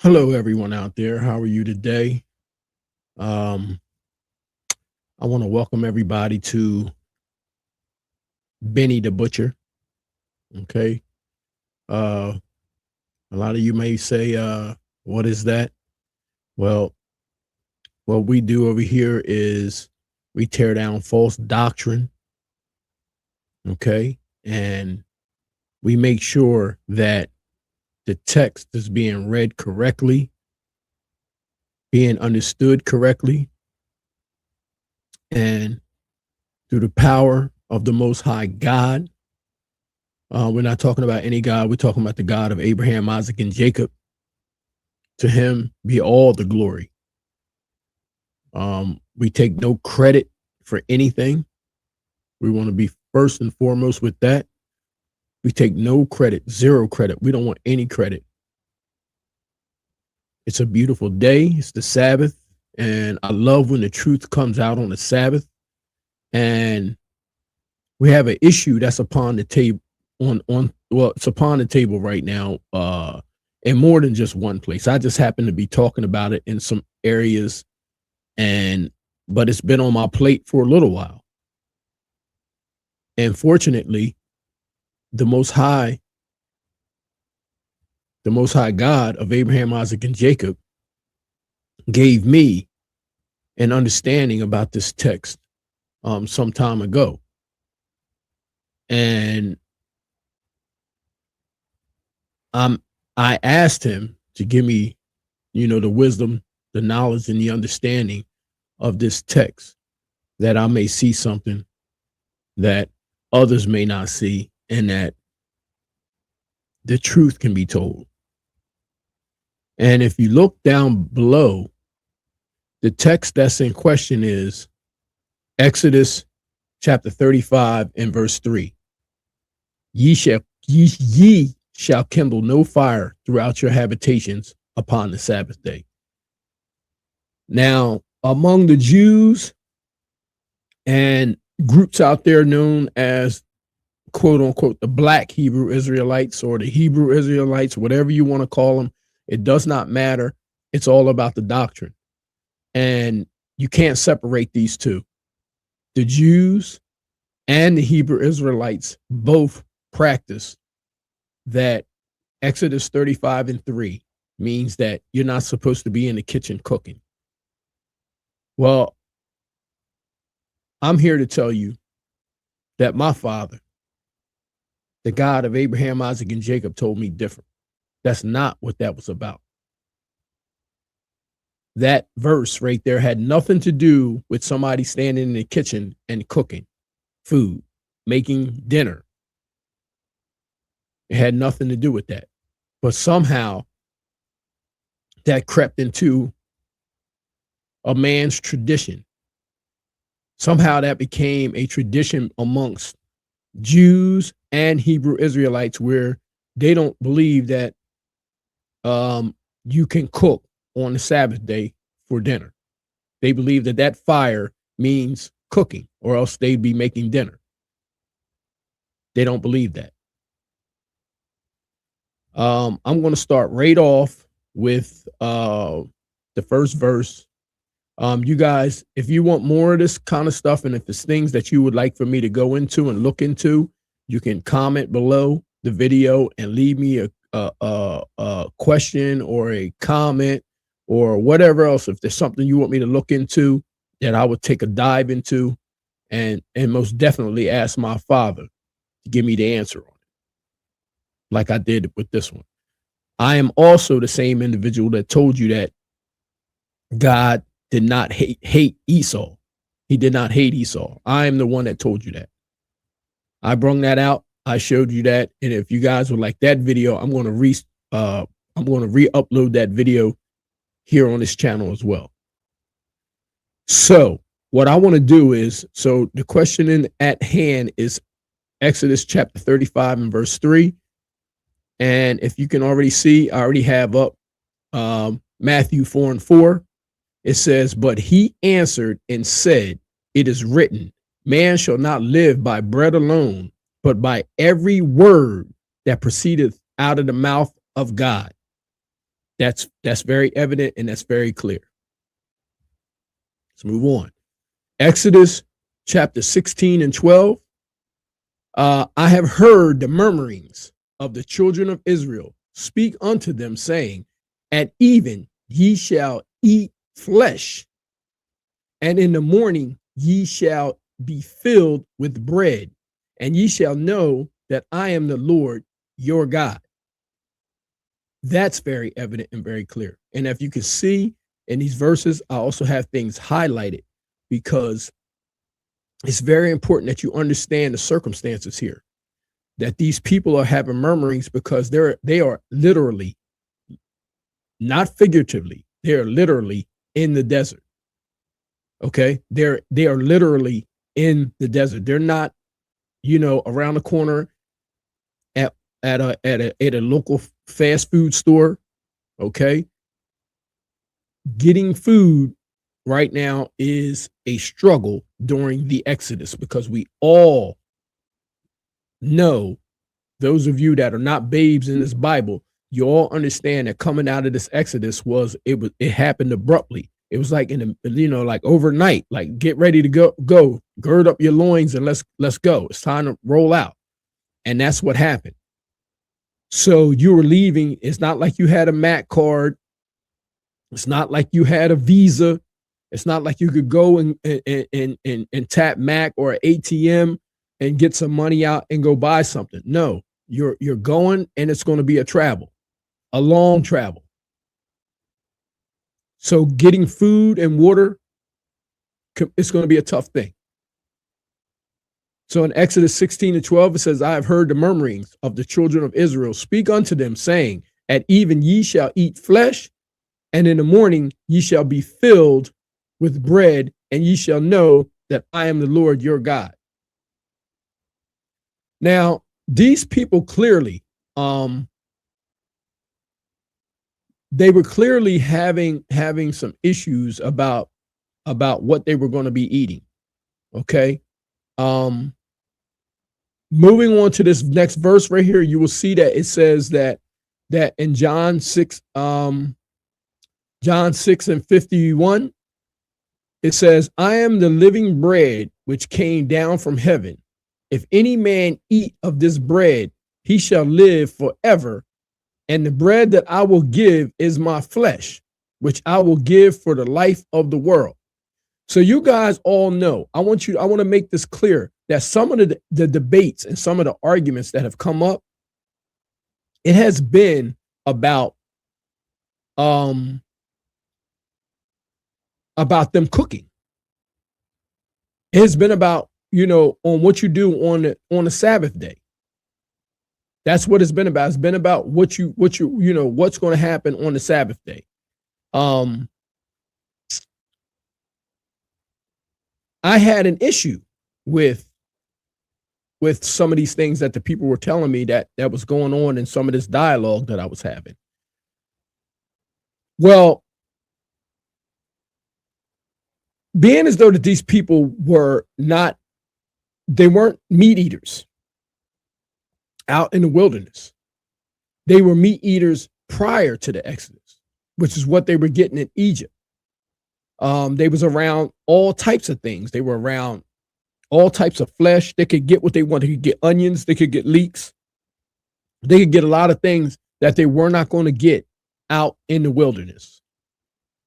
Hello, everyone out there. How are you today? Um, I want to welcome everybody to Benny the Butcher. Okay. Uh, a lot of you may say, what is that? Well, what we do over here is we tear down false doctrine. Okay. And we make sure that the text is being read correctly, being understood correctly, and through the power of the Most High God. We're not talking about any God. We're talking about the God of Abraham, Isaac, and Jacob. To him be all the glory. We take no credit for anything. We want to be first and foremost with that. We take no credit, zero credit. We don't want any credit. It's a beautiful day. It's the Sabbath. And I love when the truth comes out on the Sabbath. And we have an issue that's upon the table it's upon the table right now, in more than just one place. I just happen to be talking about it in some areas, but it's been on my plate for a little while. And fortunately, the Most High God of Abraham, Isaac, and Jacob gave me an understanding about this text some time ago. And I asked him to give me, the wisdom, the knowledge, and the understanding of this text, that I may see something that others may not see, and that the truth can be told. And if you look down below, the text that's in question is Exodus chapter 35 and verse 3. Ye shall kindle no fire throughout your habitations upon the Sabbath day. Now, among the Jews and groups out there known as, quote unquote, the black Hebrew Israelites or the Hebrew Israelites, whatever you want to call them, it does not matter. It's all about the doctrine. And you can't separate these two. The Jews and the Hebrew Israelites both practice that Exodus 35 and 3 means that you're not supposed to be in the kitchen cooking. Well, I'm here to tell you that my Father, the God of Abraham, Isaac, and Jacob, told me different. That's not what that was about. That verse right there had nothing to do with somebody standing in the kitchen and cooking food, making dinner. It had nothing to do with that. But somehow that crept into a man's tradition. Somehow that became a tradition amongst Jews and Hebrew Israelites, where they don't believe that you can cook on the Sabbath day for dinner. They believe that that fire means cooking, or else they'd be making dinner. They don't believe that. I'm going to start right off with the first verse. You guys, if you want more of this kind of stuff, and if there's things that you would like for me to go into and look into, you can comment below the video and leave me a question or a comment or whatever else. If there's something you want me to look into that I would take a dive into, and most definitely ask my Father to give me the answer on it, like I did with this one. I am also the same individual that told you that God did not hate Esau. He did not hate Esau. I am the one that told you that. I brung that out. I showed you that. And if you guys would like that video, I'm going to re-upload that video here on this channel as well. So what I want to do is, so the question at hand is Exodus chapter 35 and verse 3. And if you can already see, I already have up Matthew 4 and 4. It says, but he answered and said, it is written, man shall not live by bread alone, but by every word that proceedeth out of the mouth of God. That's very evident and that's very clear. Let's move on. Exodus chapter 16 and 12. I have heard the murmurings of the children of Israel. Speak unto them, saying, at even ye shall eat flesh, and in the morning ye shall be filled with bread, and ye shall know that I am the Lord your God. That's very evident and very clear. And if you can see in these verses, I also have things highlighted because it's very important that you understand the circumstances here, that these people are having murmurings because they are literally, not figuratively, they are literally in the desert. Okay. They are literally in the desert. They're not, around the corner at a local fast food store. Okay. Getting food right now is a struggle during the Exodus because we all know, those of you that are not babes in this Bible, you all understand that coming out of this Exodus it happened abruptly. It was like like overnight, like get ready to go, gird up your loins and let's go. It's time to roll out. And that's what happened. So you were leaving. It's not like you had a MAC card. It's not like you had a Visa. It's not like you could go and tap MAC or an ATM and get some money out and go buy something. No, you're going, and it's going to be a long travel. So getting food and water, it's going to be a tough thing. So in Exodus 16 and 12, it says, I have heard the murmurings of the children of Israel. Speak unto them, saying, at even ye shall eat flesh, and in the morning ye shall be filled with bread, and ye shall know that I am the Lord your God. Now, these people clearly, they were clearly having some issues about what they were going to be eating. Okay. Moving on to this next verse right here, you will see that it says that in John 6 and 51, it says, I am the living bread which came down from heaven. If any man eat of this bread, he shall live forever. And the bread that I will give is my flesh, which I will give for the life of the world. So you guys all know, I want to make this clear that some of the debates and some of the arguments that have come up, it has been about them cooking. It has been about, on what you do on the Sabbath day. That's what it's been about. It's been about what's going to happen on the Sabbath day. I had an issue with some of these things that the people were telling me that was going on in some of this dialogue that I was having. Well, being as though that these people weren't meat eaters out in the wilderness. They were meat eaters prior to the Exodus, which is what they were getting in Egypt. They was around all types of things. They were around all types of flesh. They could get what they want. They could get onions. They could get leeks. They could get a lot of things that they were not going to get out in the wilderness.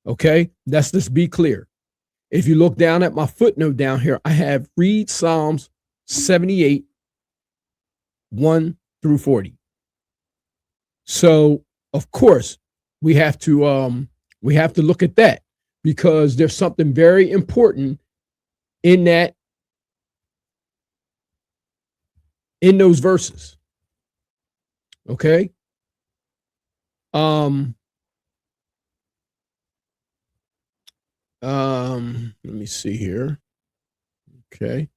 Okay, let's just be clear. If you look down at my footnote down here, I have read Psalms 78, 1 through 40. So of course we have to look at that, because there's something very important in those verses. Okay. Let me see here. Okay.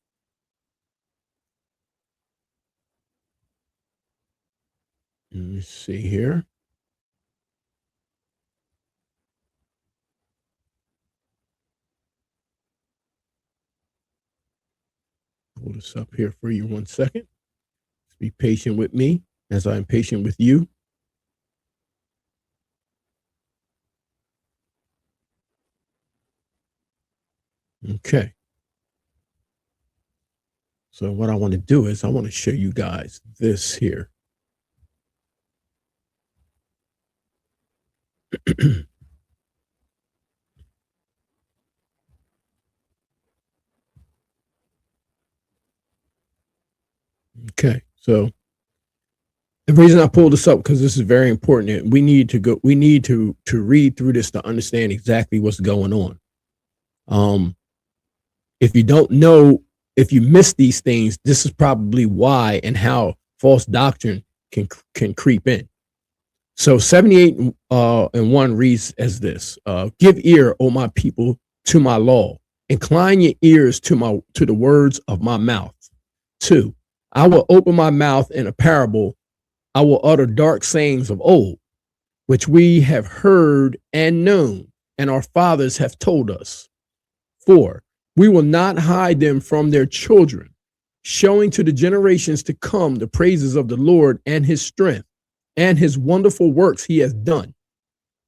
Let me see here. Pull this up here for you 1 second. Be patient with me as I'm patient with you. Okay. So what I want to do is I want to show you guys this here. Okay. So the reason I pulled this up, because this is very important. We need to read through this to understand exactly what's going on. If you don't know, if you miss these things, this is probably why and how false doctrine can creep in. So 78 and 1 reads as this: give ear, O my people, to my law. Incline your ears to the words of my mouth. 2, I will open my mouth in a parable. I will utter dark sayings of old, which we have heard and known, and our fathers have told us. 4, we will not hide them from their children, showing to the generations to come the praises of the Lord and his strength and his wonderful works he has done.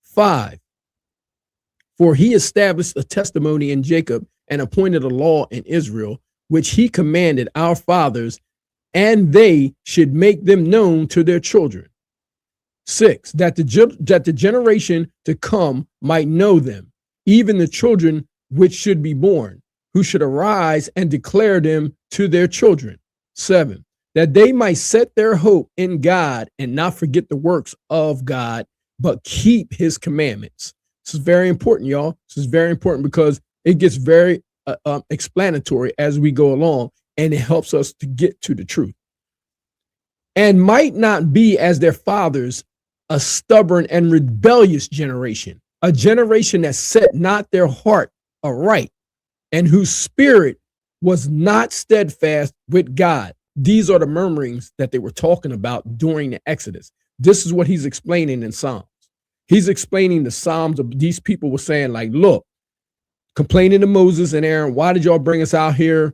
5, for he established a testimony in Jacob and appointed a law in Israel, which he commanded our fathers, and they should make them known to their children. 6, that the generation to come might know them, even the children which should be born, who should arise and declare them to their children. 7, that they might set their hope in God and not forget the works of God, but keep his commandments. This is very important, y'all. This is very important because it gets very explanatory as we go along, and it helps us to get to the truth. And might not be as their fathers, a stubborn and rebellious generation, a generation that set not their heart aright, and whose spirit was not steadfast with God. These are the murmurings that they were talking about during the Exodus. This is what he's explaining in Psalms. He's explaining the Psalms of these people were saying, like, look, complaining to Moses and Aaron, why did y'all bring us out here?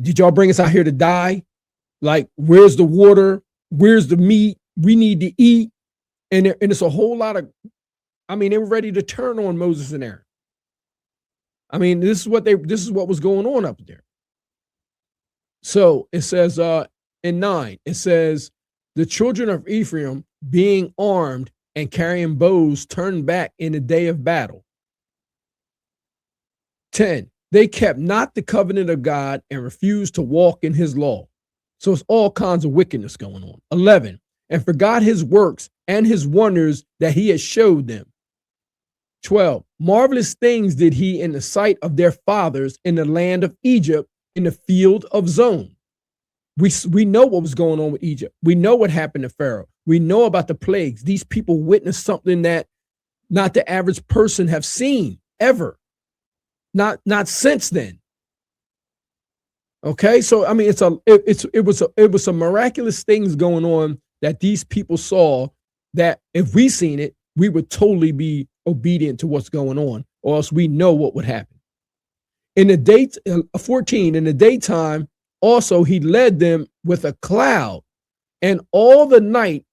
Did y'all bring us out here to die? Like, where's the water? Where's the meat? We need to eat. And it's a whole lot of, I mean, they were ready to turn on Moses and Aaron. I mean, this is what was going on up there. So it says in 9, it says, the children of Ephraim being armed and carrying bows turned back in the day of battle. 10, they kept not the covenant of God and refused to walk in his law. So it's all kinds of wickedness going on. 11, and forgot his works and his wonders that he had showed them. 12, marvelous things did he in the sight of their fathers in the land of Egypt, in the field of Zon. We know what was going on with Egypt. We know what happened to Pharaoh. We know about the plagues. These people witnessed something that not the average person have seen ever. Not since then. Okay, so I mean, it was some miraculous things going on that these people saw, that if we seen it, we would totally be obedient to what's going on, or else we know what would happen. In the day 14, in the daytime, also he led them with a cloud, and all the night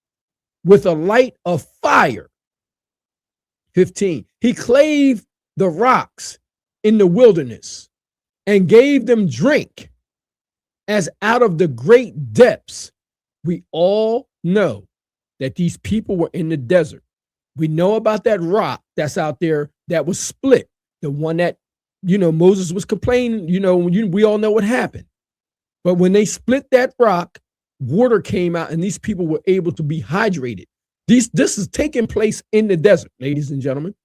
with a light of fire. 15, he clave the rocks in the wilderness and gave them drink as out of the great depths. We all know that these people were in the desert. We know about that rock that's out there that was split, the one that, Moses was complaining, we all know what happened. But when they split that rock, water came out and these people were able to be hydrated. This is taking place in the desert, ladies and gentlemen.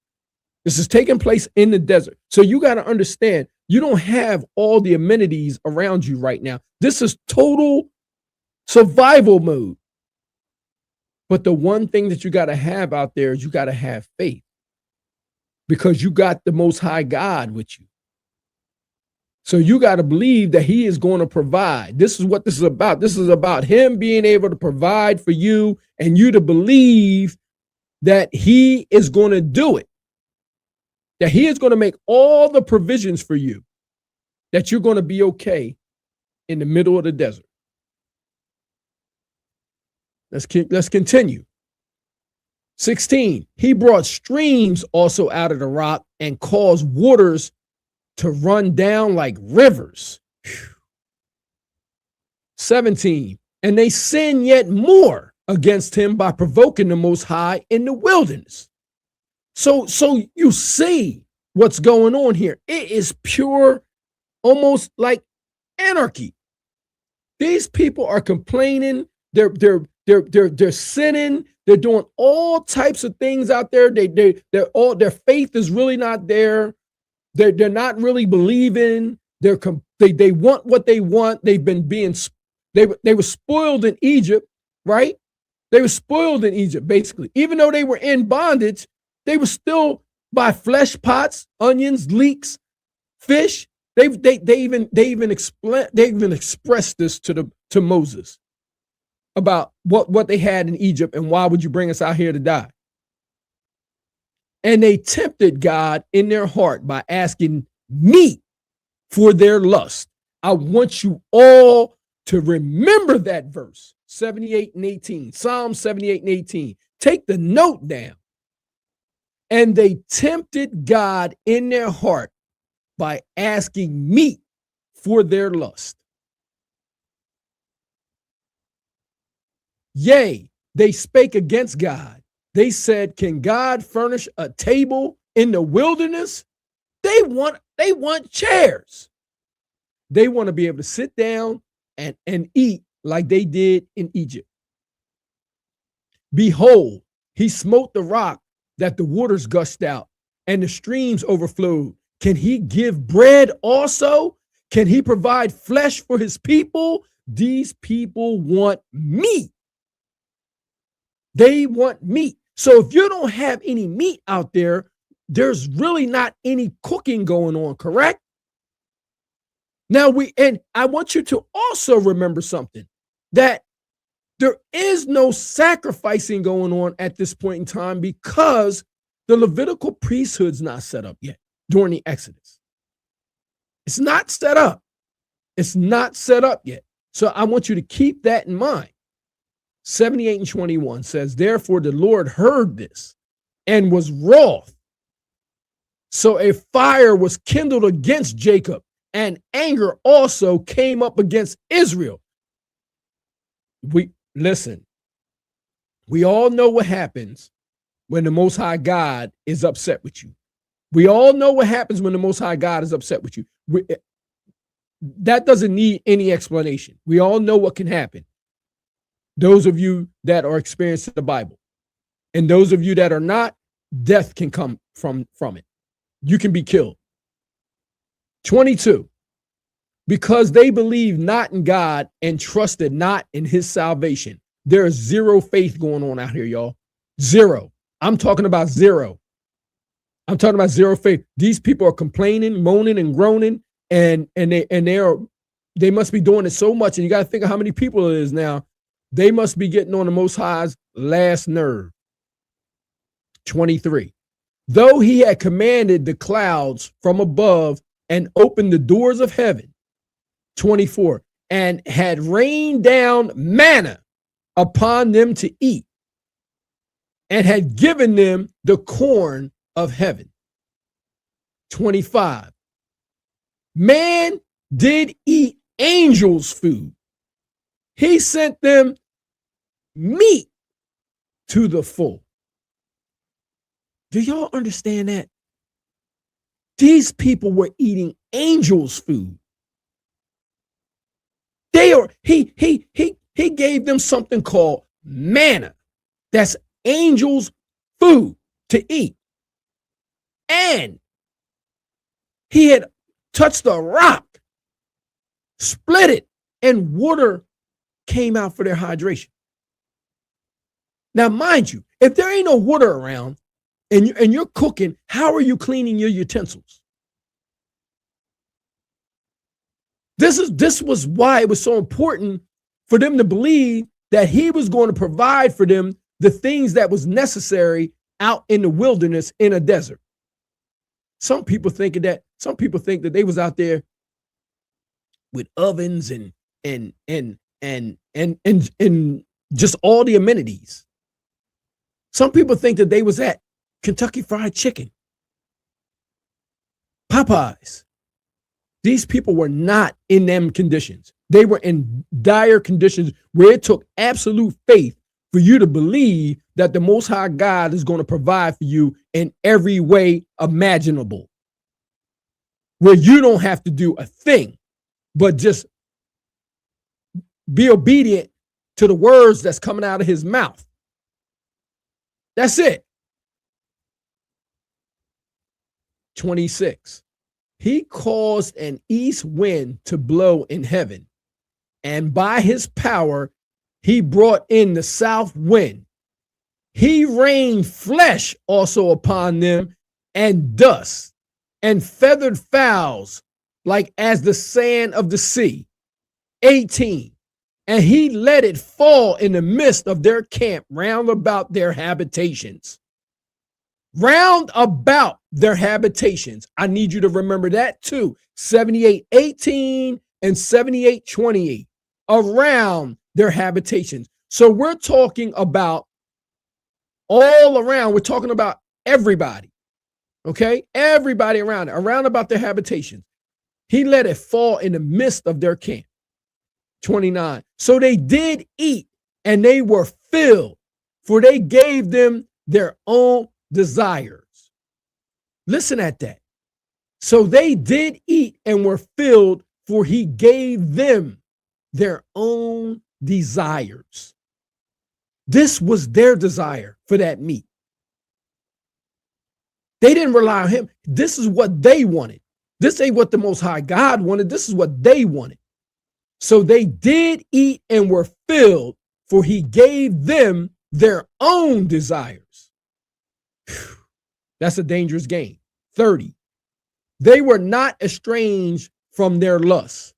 This is taking place in the desert. So you got to understand, you don't have all the amenities around you right now. This is total survival mode. But the one thing that you got to have out there is you got to have faith, because you got the Most High God with you. So you got to believe that he is going to provide. This is what this is about. This is about him being able to provide for you, and you to believe that he is going to do it, that he is going to make all the provisions for you, that you're going to be okay in the middle of the desert. Let's continue. 16, he brought streams also out of the rock and caused waters to run down like rivers. 17, and they sin yet more against him by provoking the Most High in the wilderness. So you see what's going on here. It is pure, almost like anarchy. These people are complaining. They're sinning. They're doing all types of things out there. Their faith is really not there. They're not really believing. They want what they want. They've been being they were spoiled in Egypt, right? They were spoiled in Egypt, basically. Even though they were in bondage, they were still by flesh pots, onions, leeks, fish. They even expressed this to Moses about what they had in Egypt and why would you bring us out here to die? And they tempted God in their heart by asking meat for their lust. I want you all to remember that verse, 78 and 18, Psalm 78 and 18. Take the note down. And they tempted God in their heart by asking meat for their lust. Yea, they spake against God. They said, can God furnish a table in the wilderness? They want chairs. They want to be able to sit down and eat like they did in Egypt. Behold, he smote the rock that the waters gushed out and the streams overflowed. Can he give bread also? Can he provide flesh for his people? These people want meat. They want meat. So if you don't have any meat out there, there's really not any cooking going on, correct? Now I want you to also remember something, that there is no sacrificing going on at this point in time because the Levitical priesthood's not set up yet during the Exodus. It's not set up. It's not set up yet. So I want you to keep that in mind. 78 and 21 says, therefore the Lord heard this and was wroth. So a fire was kindled against Jacob, and anger also came up against Israel. We all know what happens when the Most High God is upset with you. We all know what happens when the Most High God is upset with you. That doesn't need any explanation. We all know what can happen. Those of you that are experienced in the Bible, and those of you that are not, death can come from it. You can be killed. 22, because they believed not in God and trusted not in his salvation. There is zero faith going on out here, y'all. Zero. I'm talking about zero. I'm talking about zero faith. These people are complaining, moaning, and groaning, and they must be doing it so much. And you got to think of how many people it is now. They must be getting on the Most High's last nerve. 23. Though he had commanded the clouds from above and opened the doors of heaven. 24. And had rained down manna upon them to eat, and had given them the corn of heaven. 25. Man did eat angels' food. He sent them meat to the full. Do y'all understand that? These people were eating angels' food. He gave them something called manna. That's angels' food to eat. And he had touched a rock, split it, and water came out for their hydration. Now, mind you, if there ain't no water around and you're cooking, how are you cleaning your utensils? This was why it was so important for them to believe that he was going to provide for them the things that was necessary out in the wilderness in a desert. Some people think that they was out there with ovens and just all the amenities. Some people think that they was at Kentucky Fried Chicken, Popeyes, These people were not in them conditions. They were in dire conditions where it took absolute faith for you to believe that the Most High God is going to provide for you in every way imaginable, where you don't have to do a thing, but just be obedient to the words that's coming out of his mouth. That's it. 26. He caused an east wind to blow in heaven, and by his power, he brought in the south wind. He rained flesh also upon them, and dust, and feathered fowls, like as the sand of the sea. 18. And he let it fall in the midst of their camp round about their habitations. Round about their habitations. I need you to remember that too. 78:18 and 78:28. Around their habitations. So we're talking about all around. We're talking about everybody. Okay? Everybody around about their habitations. He let it fall in the midst of their camp. 29. So they did eat, and they were filled, for they gave them their own desires. Listen at that. So they did eat and were filled, for he gave them their own desires. This was their desire for that meat. They didn't rely on him. This is what they wanted. This ain't what the Most High God wanted. This is what they wanted. So they did eat and were filled, for he gave them their own desires. Whew. That's a dangerous game. 30. They were not estranged from their lusts,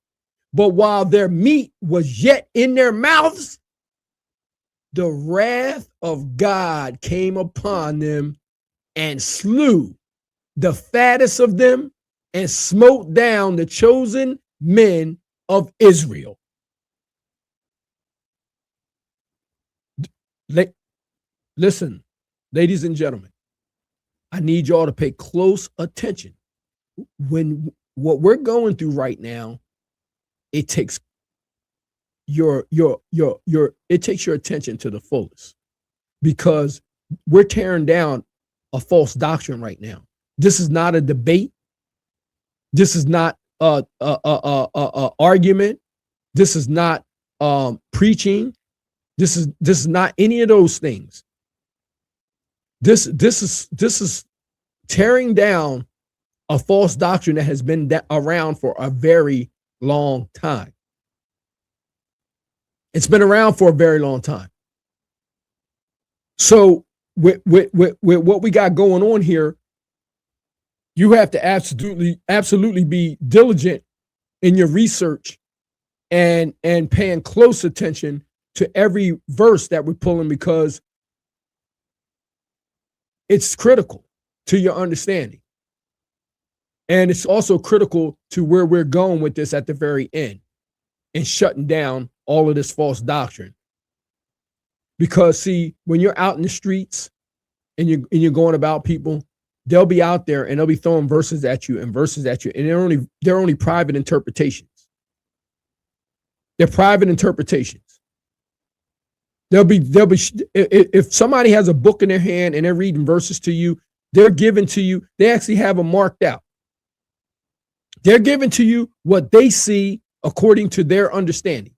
but while their meat was yet in their mouths, the wrath of God came upon them and slew the fattest of them and smote down the chosen men of Israel. Listen, ladies and gentlemen, I need y'all to pay close attention. When what we're going through right now, it takes your attention to the fullest, because we're tearing down a false doctrine right now. This is not a debate. This is not a argument. This is not preaching. This is not any of those things. This is tearing down a false doctrine that has been around for a very long time. It's been around for a very long time. So with what we got going on here, you have to absolutely be diligent in your research and paying close attention to every verse that we're pulling, because it's critical to your understanding. And it's also critical to where we're going with this at the very end, and shutting down all of this false doctrine. Because see, when you're out in the streets and you're going about people, they'll be out there and they'll be throwing verses at you, and they're only private interpretations. They're private interpretations. They'll be if somebody has a book in their hand and they're reading verses to you, they're giving to you, they actually have them marked out. They're giving to you what they see according to their understanding.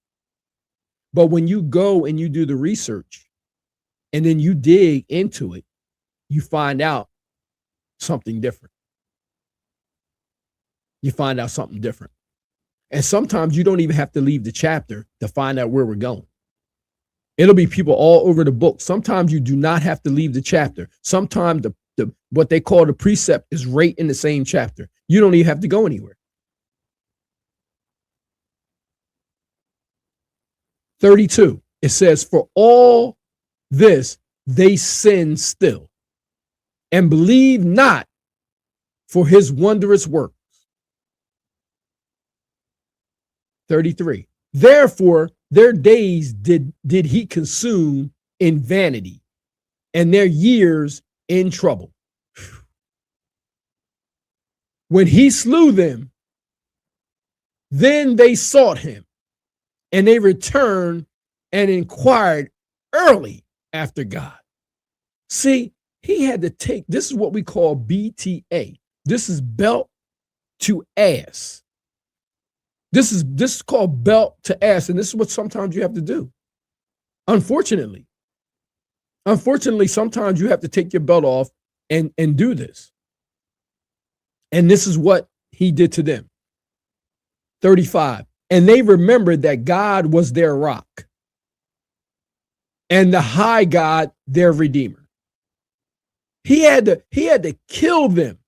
But when you go and you do the research and then you dig into it, you find out something different. You find out something different. And sometimes you don't even have to leave the chapter to find out where we're going. It'll be people all over the book. Sometimes you do not have to leave the chapter. Sometimes the what they call the precept is right in the same chapter. You don't even have to go anywhere. 32, it says, for all this they sin still, and believe not for his wondrous works. 33, therefore their days did he consume in vanity, and their years in trouble. When he slew them, Then they sought him, and they returned and inquired early after God. See, he had to take, this is what we call BTA. This is belt to ass. This is called belt to ass, and this is what sometimes you have to do. Unfortunately, sometimes you have to take your belt off and do this. And this is what he did to them. 35. And they remembered that God was their rock and the high God, their redeemer. He had to kill them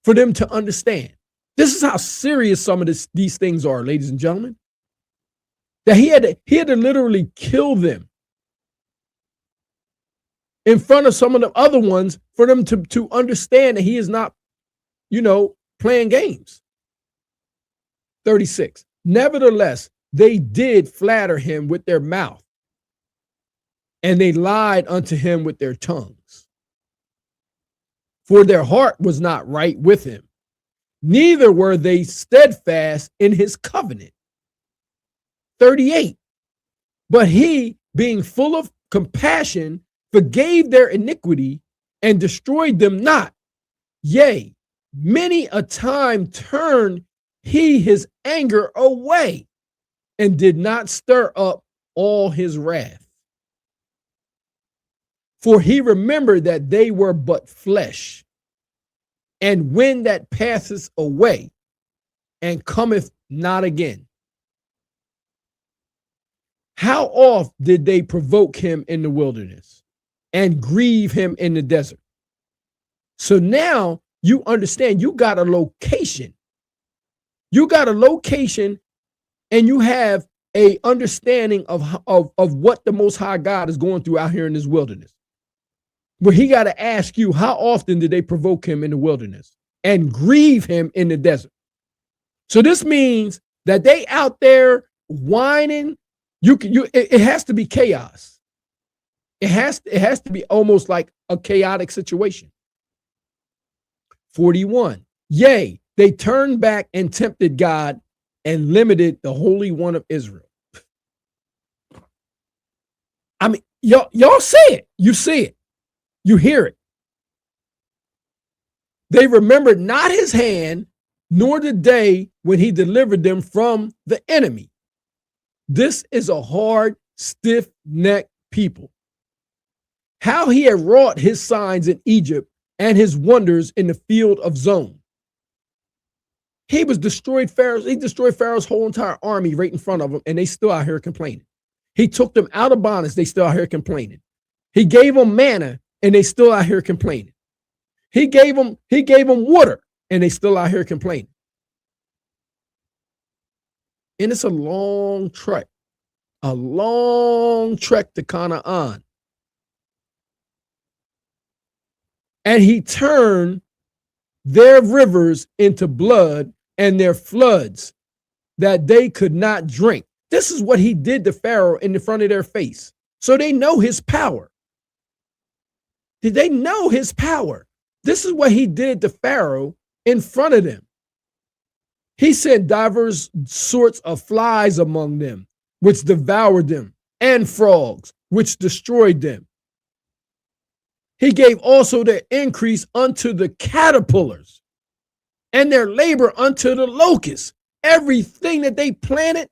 for them to understand. This is how serious some of these things are, ladies and gentlemen. That he had to literally kill them in front of some of the other ones for them to understand that he is not, playing games. 36. Nevertheless, they did flatter him with their mouth, and they lied unto him with their tongues. For their heart was not right with him, neither were they steadfast in his covenant. 38. But he, being full of compassion, forgave their iniquity and destroyed them not. Yea, many a time turned he his anger away and did not stir up all his wrath. For he remembered that they were but flesh, and when that passeth away and cometh not again. How oft did they provoke him in the wilderness and grieve him in the desert? So now you understand, you got a location. You got a location, and you have a understanding of what the Most High God is going through out here in this wilderness. Where he got to ask you, how often did they provoke him in the wilderness and grieve him in the desert? So this means that they out there whining. It has to be chaos. It has to be almost like a chaotic situation. 41. Yea, they turned back and tempted God and limited the Holy One of Israel. I mean, y'all see it. You see it. You hear it. They remembered not his hand, nor the day when he delivered them from the enemy. This is a hard, stiff-necked people. How he had wrought his signs in Egypt and his wonders in the field of Zon. He destroyed Pharaoh's whole entire army right in front of him, and they still out here complaining. He took them out of bondage, they still out here complaining. He gave them manna, and they still out here complaining. He gave them water, and they still out here complaining. And it's a long trek to Canaan. And he turned their rivers into blood and their floods that they could not drink. This is what he did to Pharaoh in the front of their face. So they know his power. Did they know his power? This is what he did to Pharaoh in front of them. He sent divers sorts of flies among them, which devoured them, and frogs, which destroyed them. He gave also their increase unto the caterpillars, and their labor unto the locusts. Everything that they planted,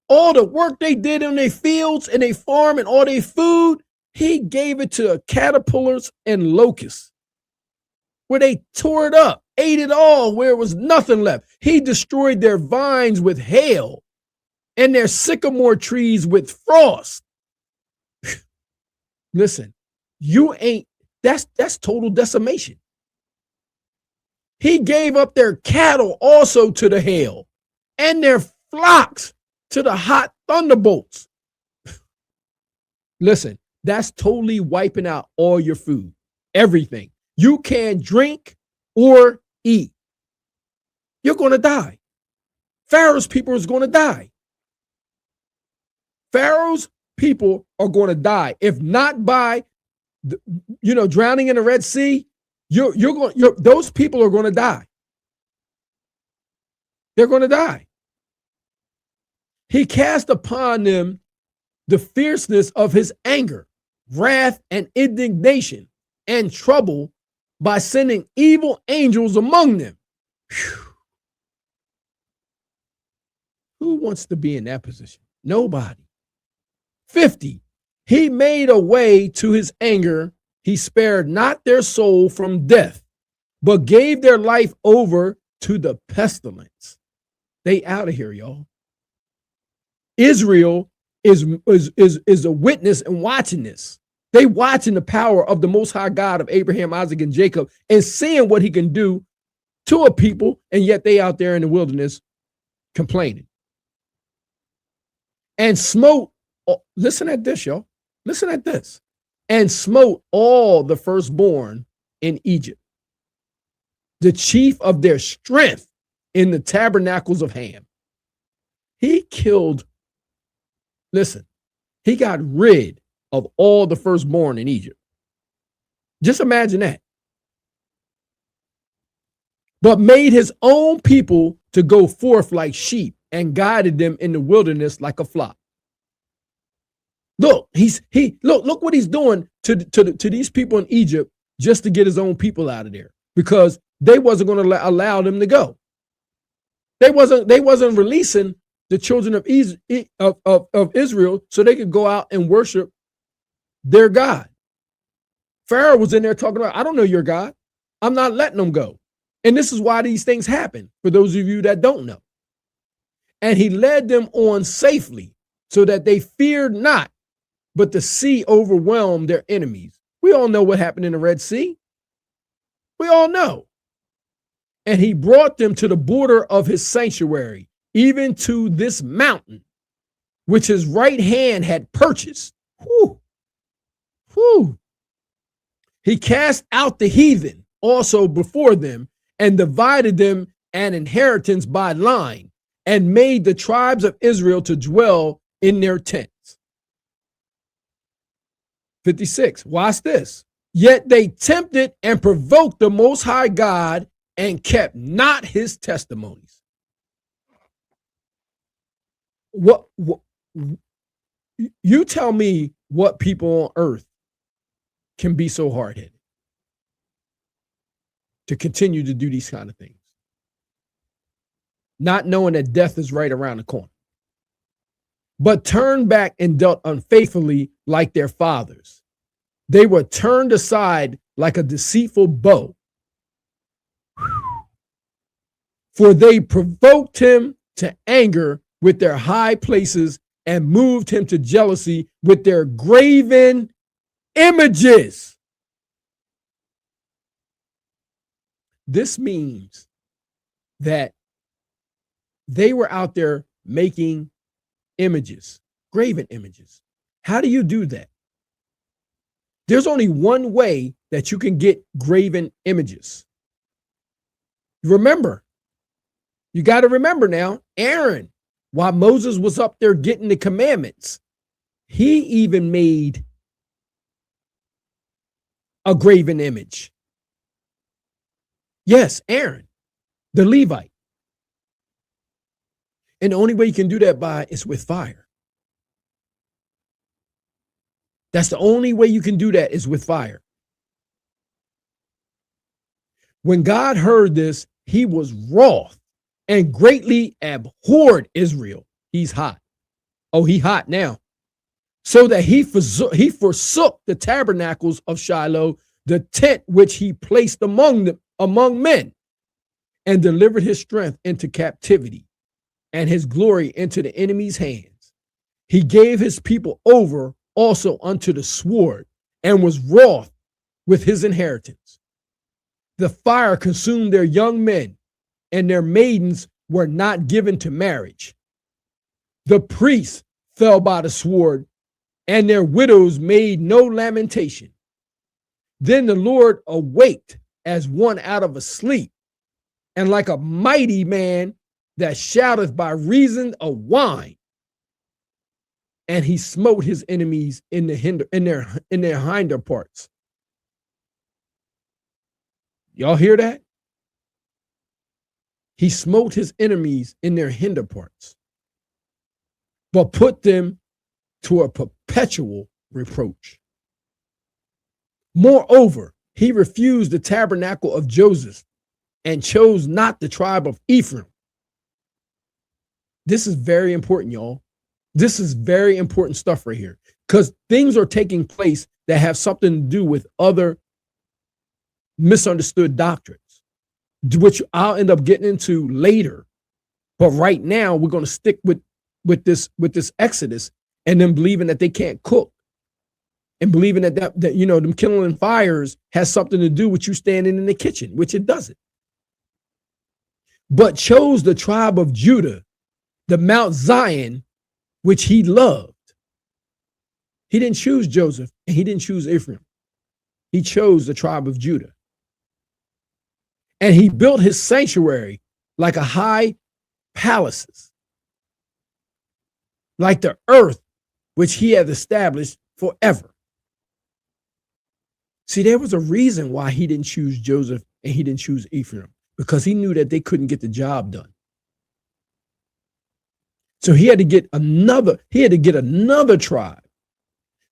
all the work they did in their fields and their farm and all their food, he gave it to caterpillars and locusts, where they tore it up, ate it all, where it was nothing left. He destroyed their vines with hail and their sycamore trees with frost. Listen, that's total decimation. He gave up their cattle also to the hail and their flocks to the hot thunderbolts. Listen, that's totally wiping out all your food, everything. You can't drink or eat. You're going to die. Pharaoh's people is going to die. Pharaoh's people are going to die. If not by, drowning in the Red Sea, those people are going to die. They're going to die. He cast upon them the fierceness of his anger, wrath, and indignation, and trouble by sending evil angels among them. Whew. Who wants to be in that position? Nobody. 50. He made a way to his anger. He spared not their soul from death, but gave their life over to the pestilence. They out of here, y'all. Israel is a witness and watching this. They watching the power of the Most High God of Abraham, Isaac, and Jacob, and seeing what he can do to a people, and yet they out there in the wilderness complaining. And smote, listen at this, y'all. Listen at this. And smote all the firstborn in Egypt, the chief of their strength in the tabernacles of Ham. He killed, listen, he got rid of all the firstborn in Egypt. Just imagine that. But made his own people to go forth like sheep and guided them in the wilderness like a flock. Look, look what he's doing to these people in Egypt just to get his own people out of there, because they wasn't going to allow them to go. They wasn't releasing the children of Israel so they could go out and worship their God. Pharaoh was in there talking about, I don't know your God. I'm not letting them go. And this is why these things happen, for those of you that don't know. And he led them on safely so that they feared not, but the sea overwhelmed their enemies. We all know what happened in the Red Sea. We all know. And he brought them to the border of his sanctuary, even to this mountain, which his right hand had purchased. Whew. Whew. He cast out the heathen also before them and divided them an inheritance by line, and made the tribes of Israel to dwell in their tents. 56. Watch this. Yet they tempted and provoked the Most High God and kept not his testimonies. What you tell me what people on earth can be so hard-headed to continue to do these kind of things, not knowing that death is right around the corner, but turned back and dealt unfaithfully like their fathers. They were turned aside like a deceitful bow. For they provoked him to anger with their high places and moved him to jealousy with their graven images. This means that they were out there making images, graven images. How do you do that? There's only one way that you can get graven images. Remember, you got to remember now, Aaron, while Moses was up there getting the commandments, he even made a graven image. Yes, Aaron, the Levite. And the only way you can do that by is with fire. That's the only way you can do that is with fire. When God heard this, he was wroth and greatly abhorred Israel. He's hot. Oh, he hot now. So that he forsook the tabernacles of Shiloh, the tent which he placed among men, and delivered his strength into captivity and his glory into the enemy's hands. He gave his people over also unto the sword, and was wroth with his inheritance. The fire consumed their young men, and their maidens were not given to marriage. The priests fell by the sword, and their widows made no lamentation. Then the Lord awaked as one out of a sleep, and like a mighty man that shouteth by reason of wine. And he smote his enemies in their hinder parts. Y'all hear that? He smote his enemies in their hinder parts. but put them to a perpetual reproach. Moreover, he refused the tabernacle of Joseph and chose not the tribe of Ephraim. This is very important, y'all. This is very important stuff right here, because things are taking place that have something to do with other misunderstood doctrines, which I'll end up getting into later. But right now, we're going to stick with this Exodus, and them believing that they can't cook, and believing that them kindling fires has something to do with you standing in the kitchen, which it doesn't. But chose the tribe of Judah, the Mount Zion, which he loved. He didn't choose Joseph, and he didn't choose Ephraim. He chose the tribe of Judah. And he built his sanctuary like a high palaces, like the earth which he had established forever. See, there was a reason why he didn't choose Joseph and he didn't choose Ephraim, because he knew that they couldn't get the job done. So he had to get another tribe,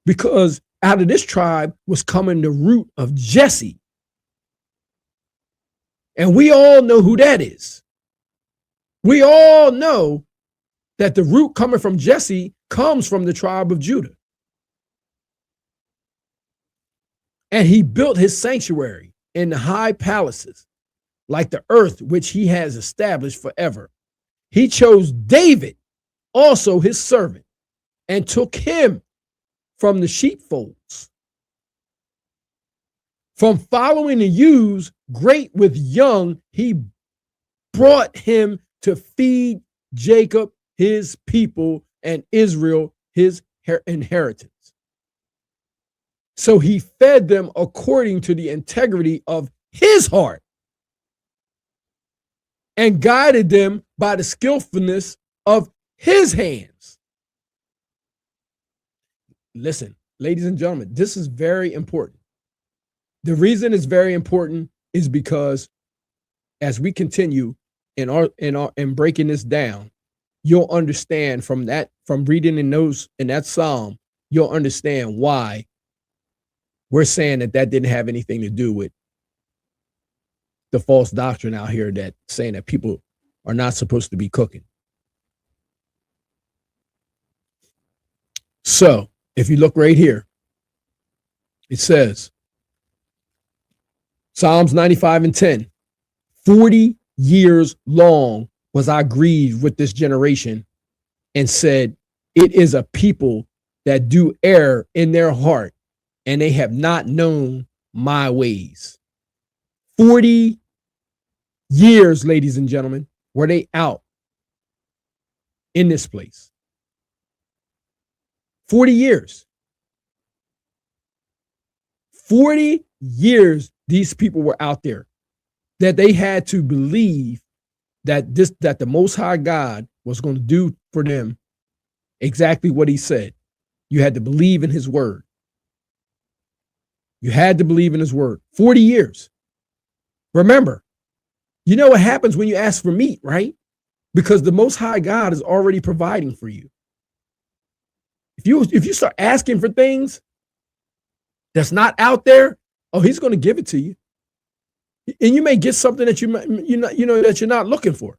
because out of this tribe was coming the root of Jesse. And we all know who that is. We all know that the root coming from Jesse comes from the tribe of Judah. And he built his sanctuary in the high palaces, like the earth which he has established forever. He chose David, also his servant, and took him from the sheepfolds, from following the ewes, great with young, he brought him to feed Jacob his people and Israel his inheritance. So he fed them according to the integrity of his heart and guided them by the skillfulness of his hands. Listen, ladies and gentlemen, this is very important. The reason it's very important is because as we continue in breaking this down, you'll understand from reading in that Psalm, you'll understand why we're saying that didn't have anything to do with the false doctrine out here that saying that people are not supposed to be cooking. So if you look right here, it says, Psalms 95:10, 40 years long was I grieved with this generation and said, it is a people that do err in their heart, and they have not known my ways. 40 years, ladies and gentlemen, were they out in this place. 40 years. 40 years these people were out there, that they had to believe that the Most High God was going to do for them exactly what he said. You had to believe in his word. You had to believe in his word. 40 years. Remember, you know what happens when you ask for meat, right? Because the Most High God is already providing for you. If you start asking for things that's not out there, oh, he's going to give it to you. And you may get something that that you're not looking for.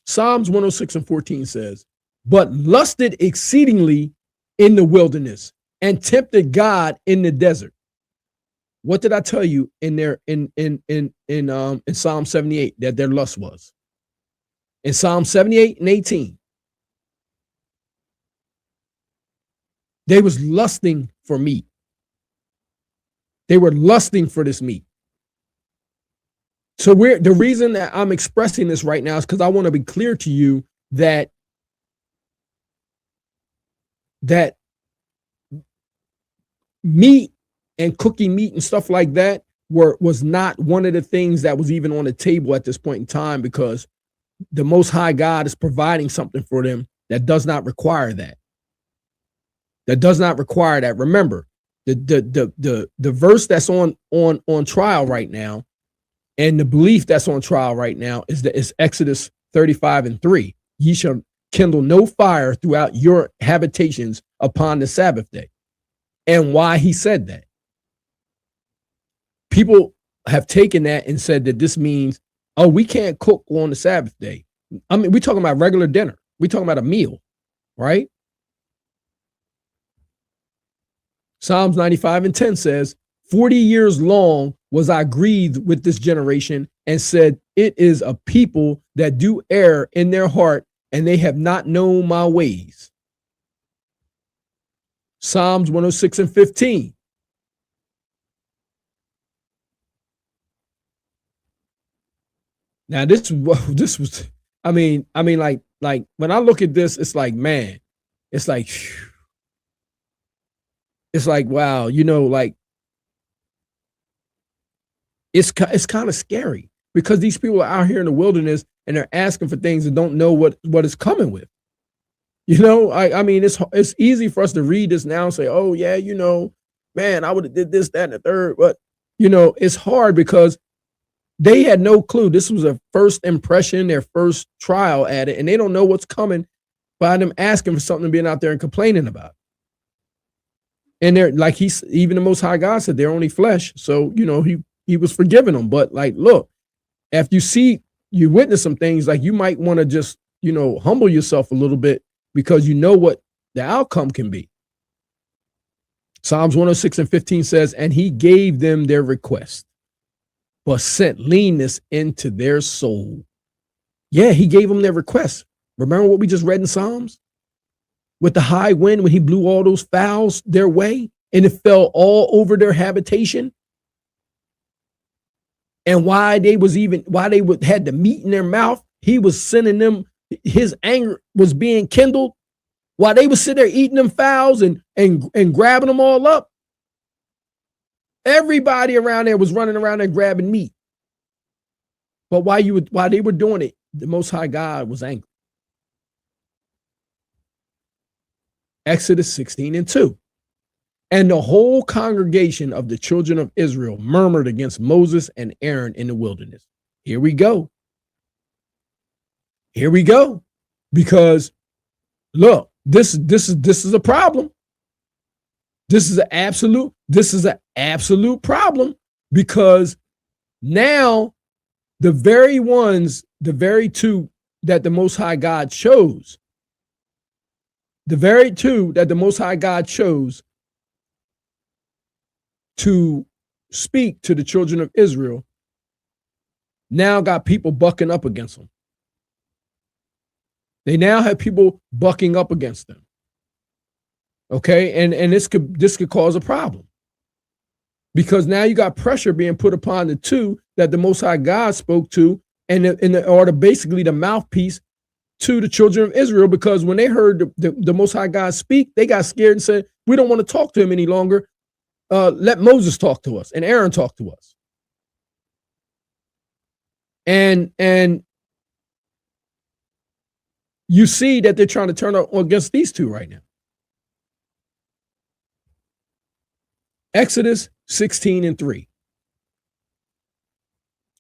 Psalms 106:14 says, but lusted exceedingly in the wilderness and tempted God in the desert. What did I tell you in Psalm 78 that their lust was? In Psalm 78 and 18, they was lusting for meat. They were lusting for this meat. So the reason that I'm expressing this right now is because I want to be clear to you that meat and cooking meat and stuff like that was not one of the things that was even on the table at this point in time, because the Most High God is providing something for them that does not require that. That does not require that. Remember, the verse that's on trial right now, and the belief that's on trial right now is Exodus 35 and 3. Ye shall kindle no fire throughout your habitations upon the Sabbath day. And why he said that? People have taken that and said that this means, oh, we can't cook on the Sabbath day. I mean, we're talking about regular dinner. We're talking about a meal, right? Psalms 95 and 10 says, 40 years long was I grieved with this generation and said, it is a people that do err in their heart, and they have not known my ways. Psalms 106 and 15. Now this was, I mean, like when I look at this, it's like, man, it's like, wow, you know, like it's kind of scary because these people are out here in the wilderness and they're asking for things and don't know what is coming with. You know, I mean, it's easy for us to read this now and say, oh yeah, you know, man, I would have did this, that, and the third, but you know, it's hard because they had no clue. This was a first impression, their first trial at it, and they don't know what's coming by them asking for something and being out there and complaining about it. And they're like, even the Most High God said they're only flesh. So, you know, he was forgiving them. But like, look, after you witness some things, like you might want to just, you know, humble yourself a little bit because you know what the outcome can be. Psalms 106 and 15 says, and he gave them their request, but sent leanness into their soul. Yeah, he gave them their request. Remember what we just read in Psalms? With the high wind, when he blew all those fowls their way, and it fell all over their habitation. And why they had the meat in their mouth, he was sending them, his anger was being kindled while they would sit there eating them fowls and grabbing them all up. Everybody around there was running around there grabbing meat. But while they were doing it, the Most High God was angry. Exodus 16 and 2. And the whole congregation of the children of Israel murmured against Moses and Aaron in the wilderness. Here we go. Here we go. Because look, this is a problem. This is an absolute problem because now the very two that the Most High God chose, to speak to the children of Israel, now got people bucking up against them. They now have people bucking up against them. Okay, and this could cause a problem because now you got pressure being put upon the two that the Most High God spoke to, or basically the mouthpiece to the children of Israel. Because when they heard the Most High God speak, they got scared and said, "We don't want to talk to him any longer. Let Moses talk to us and Aaron talk to us." And you see that they're trying to turn against these two right now. Exodus 16 and 3.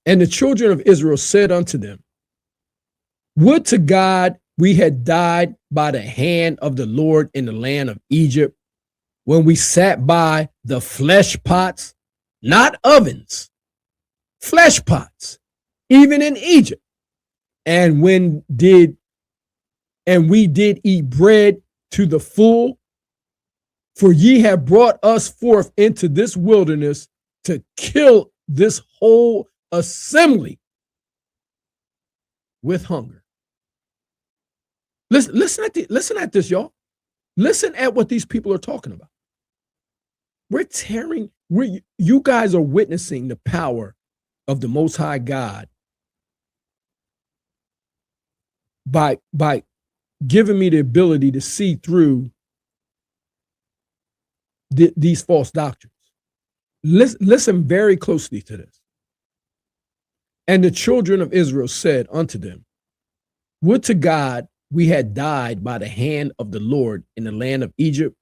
And the children of Israel said unto them, would to God we had died by the hand of the Lord in the land of Egypt, when we sat by the flesh pots, not ovens, flesh pots, even in Egypt. And we did eat bread to the full. For ye have brought us forth into this wilderness to kill this whole assembly with hunger. Listen at this, y'all. Listen at what these people are talking about. You guys are witnessing the power of the Most High God by giving me the ability to see through these false doctrines. Listen very closely to this. And the children of Israel said unto them, would to God we had died by the hand of the Lord in the land of Egypt,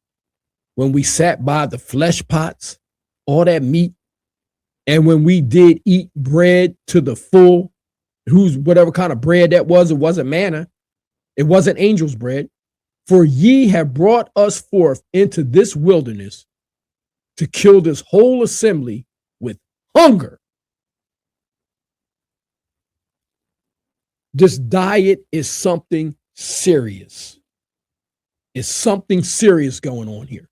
when we sat by the flesh pots, all that meat, and when we did eat bread to the full. whose whatever kind of bread that was, it wasn't manna, it wasn't angel's bread. For ye have brought us forth into this wilderness to kill this whole assembly with hunger. This diet is something serious. It's something serious going on here.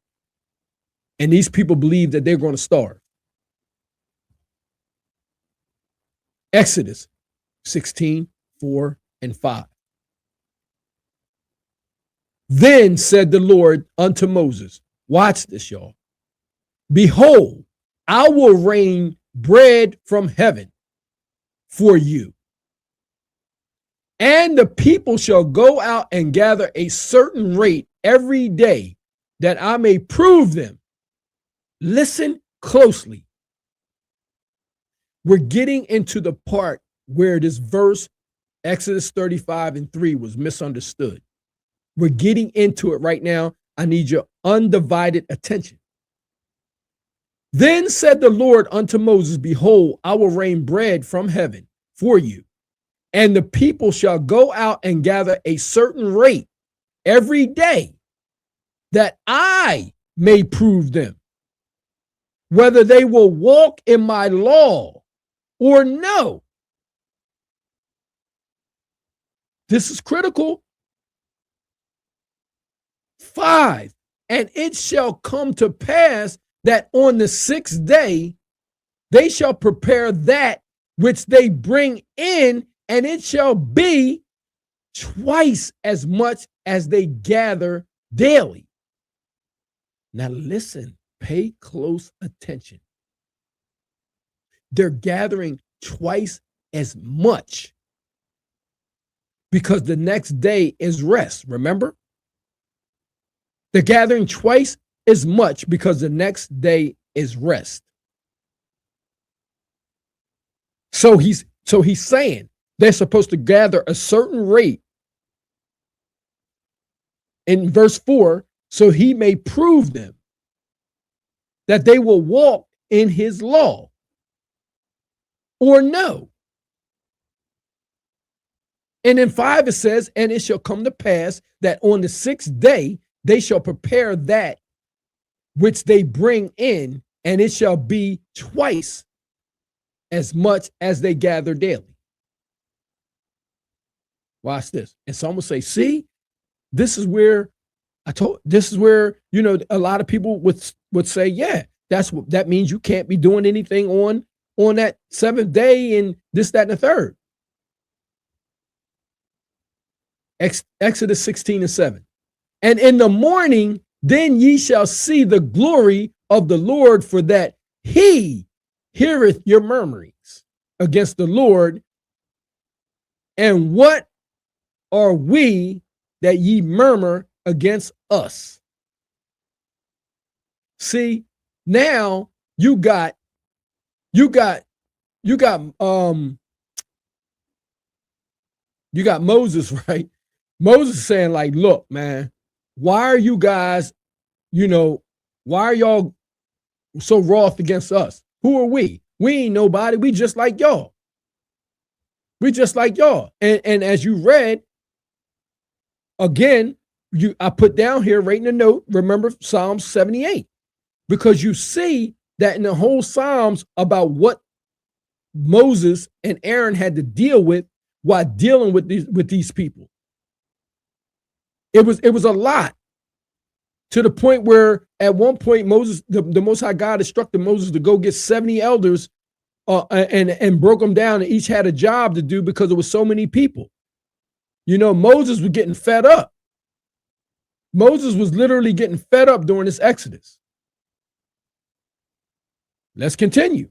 And these people believe that they're going to starve. Exodus 16, 4 and 5. Then said the Lord unto Moses, watch this, y'all. Behold, I will rain bread from heaven for you. And the people shall go out and gather a certain rate every day, that I may prove them. Listen closely. We're getting into the part where this verse, Exodus 35 and 3, was misunderstood. We're getting into it right now. I need your undivided attention. Then said the Lord unto Moses, behold, I will rain bread from heaven for you, and the people shall go out and gather a certain rate every day, that I may prove them, whether they will walk in my law or no. This is critical. 5, and it shall come to pass that on the 6th day they shall prepare that which they bring in, and it shall be twice as much as they gather daily. Now listen, pay close attention. They're gathering twice as much because the next day is rest, remember? They're gathering twice as much because the next day is rest. So he's saying they're supposed to gather a certain rate in verse 4, so he may prove them that they will walk in his law or no. And in 5 it says, and it shall come to pass that on the 6th day they shall prepare that which they bring in, and it shall be twice as much as they gather daily. Watch this. And someone will say, see, this is where a lot of people would say, yeah, that means you can't be doing anything on that 7th day and this, that, and the third. Exodus 16 and 7. And in the morning, then ye shall see the glory of the Lord, for that he heareth your murmurings against the Lord. And what are we that ye murmur against us? See, now you got Moses, right? Moses saying like, look, man, why are you guys, why are y'all so wroth against us? Who are we? We ain't nobody. We just like y'all. We just like y'all. And as you read, again, I put down here right in the note, remember Psalm 78, because you see that in the whole Psalms about what Moses and Aaron had to deal with while dealing with these people. It was a lot, to the point where at one point Moses, the Most High God instructed Moses to go get 70 elders and broke them down, and each had a job to do because there was so many people. Moses was getting fed up. Moses was literally getting fed up during this Exodus. Let's continue.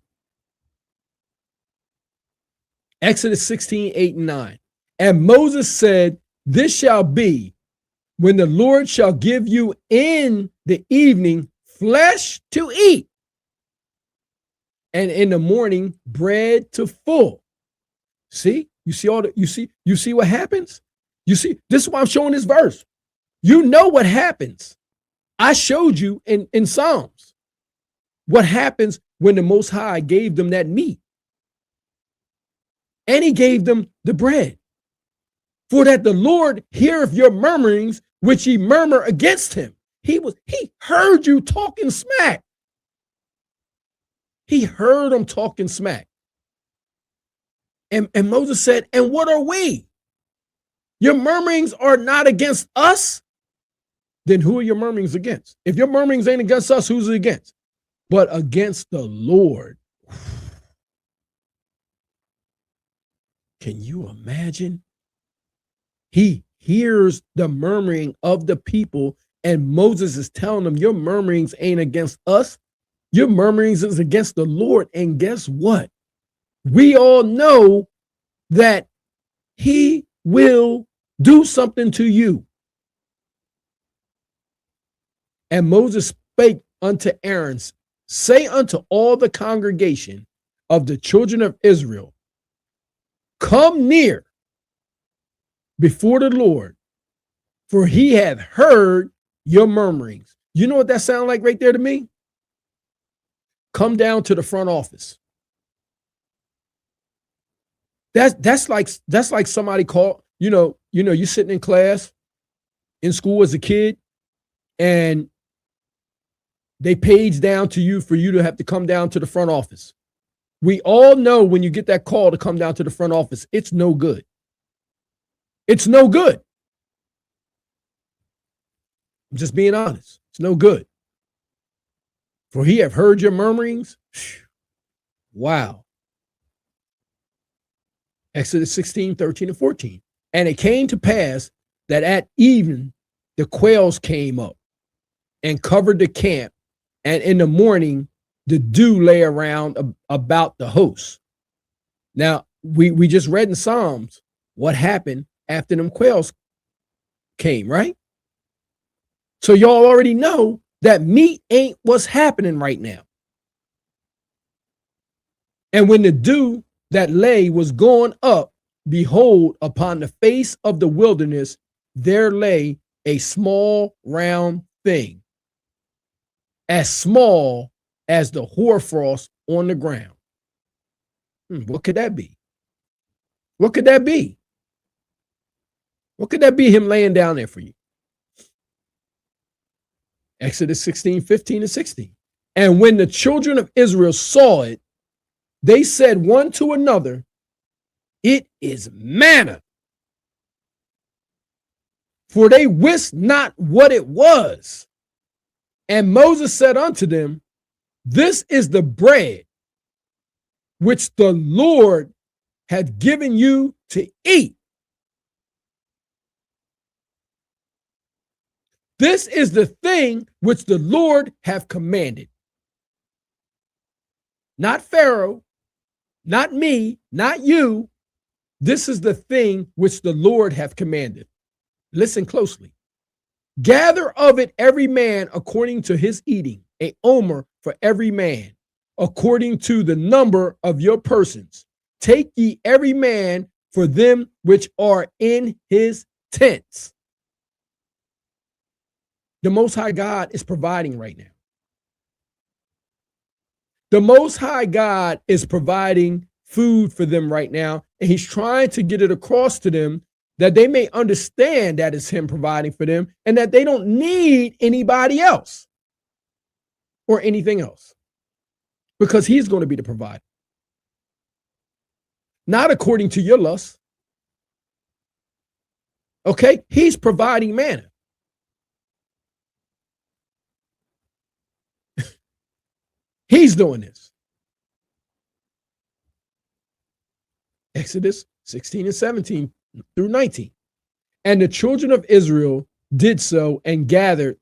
Exodus 16, 8 and 9. And Moses said, this shall be when the Lord shall give you in the evening flesh to eat, and in the morning bread to full. See, you see what happens? You see, this is why I'm showing this verse. You know what happens. I showed you in Psalms what happens when the Most High gave them that meat. and he gave them the bread. For that the Lord heareth your murmurings, which ye murmur against him. He heard you talking smack. He heard them talking smack. And Moses said, and what are we? Your murmurings are not against us. Then who are your murmurings against? If your murmurings ain't against us, who's it against? But against the Lord. Can you imagine? He hears the murmuring of the people, and Moses is telling them, your murmurings ain't against us. Your murmurings is against the Lord. And guess what? We all know that he will do something to you. And Moses spake unto Aaron, say unto all the congregation of the children of Israel, come near before the Lord, for he hath heard your murmurings. You know what that sounds like right there to me? Come down to the front office. That's like somebody called, you're sitting in class in school as a kid, and they page down to you for you to have to come down to the front office. We all know when you get that call to come down to the front office, it's no good. It's no good. I'm just being honest. It's no good. For he have heard your murmurings. Wow. Exodus 16, 13, and 14. And it came to pass that at even the quails came up and covered the camp, and in the morning the dew lay around about the host. Now, we just read in Psalms what happened after them quails came, right? So y'all already know that meat ain't what's happening right now. And when the dew that lay was gone up, behold, upon the face of the wilderness, there lay a small round thing, as small as the hoarfrost on the ground. What could that be? What could that be? What could that be, him laying down there for you? Exodus 16, 15 and 16. And when the children of Israel saw it, they said one to another, it is manna. For they wist not what it was. And Moses said unto them, this is the bread which the Lord hath given you to eat. This is the thing which the Lord hath commanded. Not Pharaoh, not me, not you. This is the thing which the Lord hath commanded. Listen closely. Gather of it every man according to his eating, a omer for every man, according to the number of your persons. Take ye every man for them which are in his tents. The Most High God is providing right now. The Most High God is providing food for them right now, and he's trying to get it across to them that they may understand that it's him providing for them and that they don't need anybody else or anything else, because he's going to be the provider. Not according to your lust. Okay? He's providing manna. He's doing this. Exodus 16 and 17 through 19. And the children of Israel did so and gathered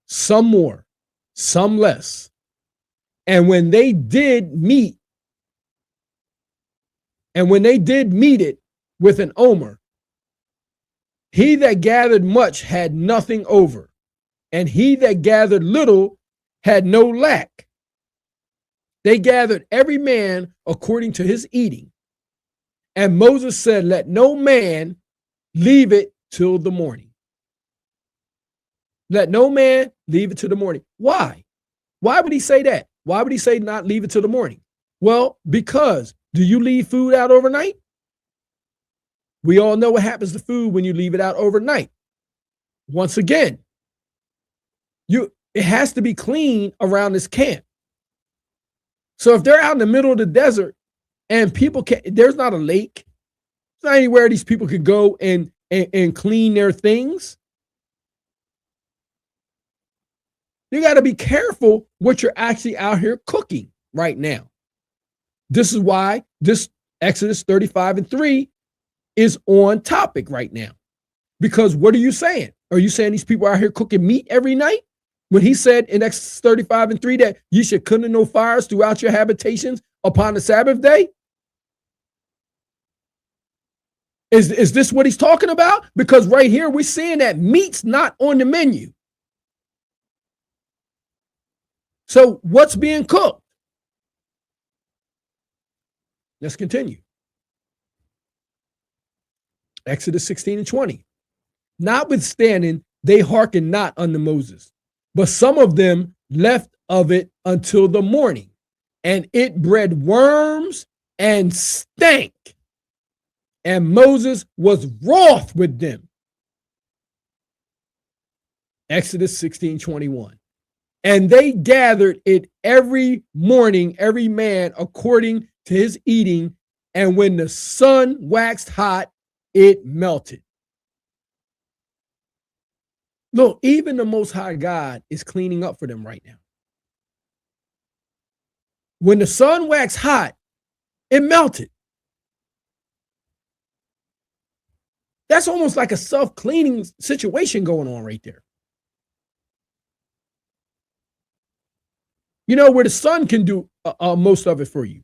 some more, some less. And when they did meet it with an omer, he that gathered much had nothing over, and he that gathered little had no lack. They gathered every man according to his eating. And Moses said, let no man leave it till the morning. Let no man leave it till the morning. Why? Why would he say that? Why would he say not leave it till the morning? Well, because Do you leave food out overnight? We all know what happens to food when you leave it out overnight. Once again, it has to be clean around this camp. So if they're out in the middle of the desert and there's not a lake, there's not anywhere these people could go and clean their things. You got to be careful what you're actually out here cooking right now. This is why this Exodus 35:3 is on topic right now. Because what are you saying? Are you saying these people are out here cooking meat every night? When he said in Exodus 35:3 that you should kindle no fires throughout your habitations upon the Sabbath day? Is this what he's talking about? Because right here we're seeing that meat's not on the menu. So what's being cooked? Let's continue. Exodus 16:20. Notwithstanding, they hearkened not unto Moses, but some of them left of it until the morning, and it bred worms and stank. And Moses was wroth with them. Exodus 16:21. And they gathered it every morning, every man according to his eating, and when the sun waxed hot, it melted. Look, even the Most High God is cleaning up for them right now. When the sun waxed hot, it melted. That's almost like a self-cleaning situation going on right there. You know, where the sun can do most of it for you.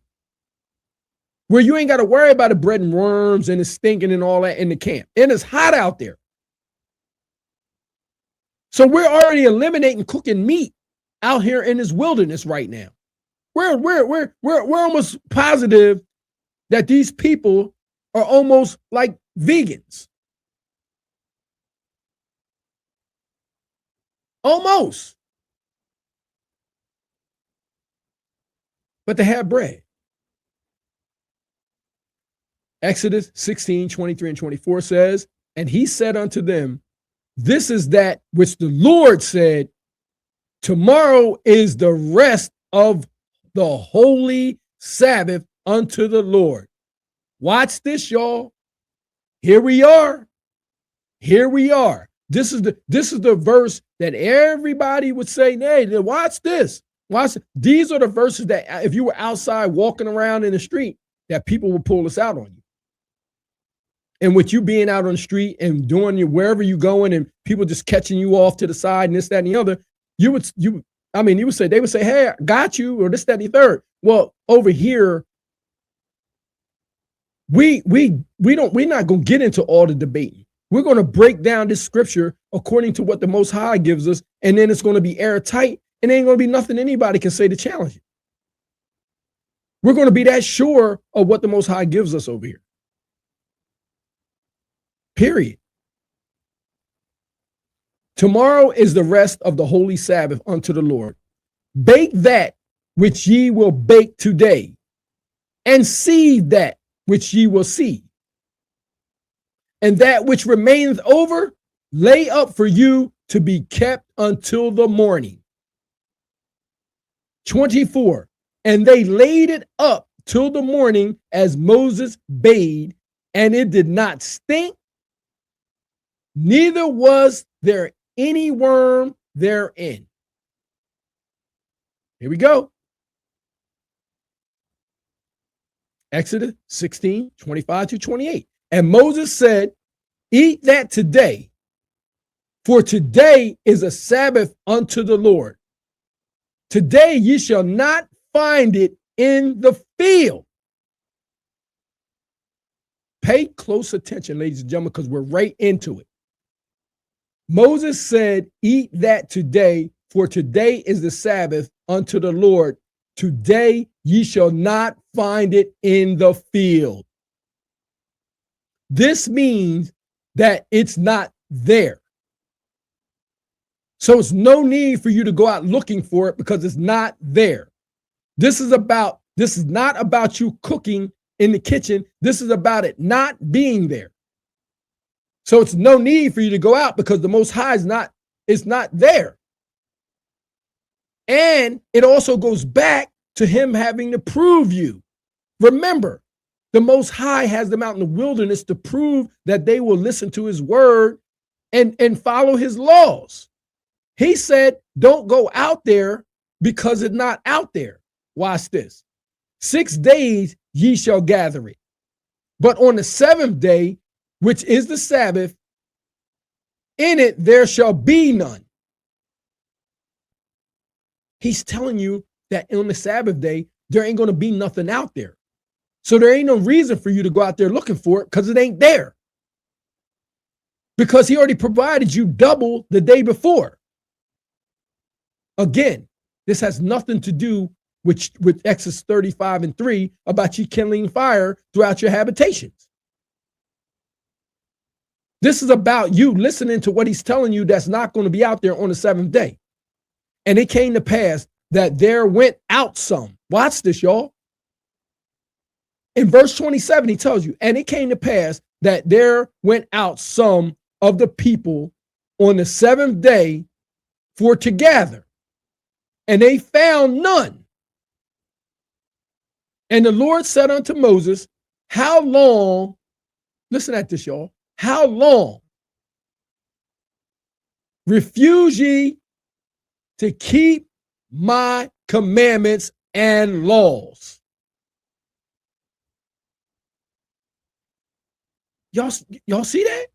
Where you ain't got to worry about the bread and worms and the stinking and all that in the camp. And it's hot out there. So we're already eliminating cooking meat out here in this wilderness right now. We're almost positive that these people are almost like vegans. Almost. But they have bread. Exodus 16:23-24 says, and he said unto them, this is that which the Lord said, tomorrow is the rest of the holy Sabbath unto the Lord. Watch this, y'all. Here we are. Here we are. This is the verse that everybody would say, hey, watch this. Watch. These are the verses that if you were outside walking around in the street, that people would pull this out on you. And with you being out on the street and doing wherever you going and people just catching you off to the side and this, that, and the other, they would say, hey, I got you, or this, that, and the third. Well, over here, we're not going to get into all the debating. We're going to break down this scripture according to what the Most High gives us, and then it's going to be airtight, and there ain't going to be nothing anybody can say to challenge it. We're going to be that sure of what the Most High gives us over here. Period. Tomorrow is the rest of the holy Sabbath unto the Lord. Bake that which ye will bake today, and seethe that which ye will seethe. And that which remaineth over, lay up for you to be kept until the morning. 24. And they laid it up till the morning as Moses bade, and it did not stink, neither was there any worm therein. Here we go. Exodus 16:25-28. And Moses said, eat that today, for today is a Sabbath unto the Lord. Today ye shall not find it in the field. Pay close attention, ladies and gentlemen, because we're right into it. Moses said, eat that today, for today is the Sabbath unto the Lord. Today ye shall not find it in the field. This means that it's not there. So it's no need for you to go out looking for it because it's not there. This is not about you cooking in the kitchen. This is about it not being there. So it's no need for you to go out because the Most High is not there. And it also goes back to him having to prove you. Remember, the Most High has them out in the wilderness to prove that they will listen to his word and follow his laws. He said, don't go out there because it's not out there. Watch this. 6 days ye shall gather it. But on the seventh day, which is the Sabbath, in it there shall be none. He's telling you that on the Sabbath day, there ain't going to be nothing out there. So there ain't no reason for you to go out there looking for it because it ain't there. Because he already provided you double the day before. Again, this has nothing to do with Exodus 35:3 about you kindling fire throughout your habitations. This is about you listening to what he's telling you that's not going to be out there on the seventh day. And it came to pass that there went out some. Watch this, y'all. In verse 27, he tells you, and it came to pass that there went out some of the people on the seventh day for to gather, and they found none. And the Lord said unto Moses, how long, listen at this, y'all, how long refuse ye to keep my commandments and laws? Y'all see that?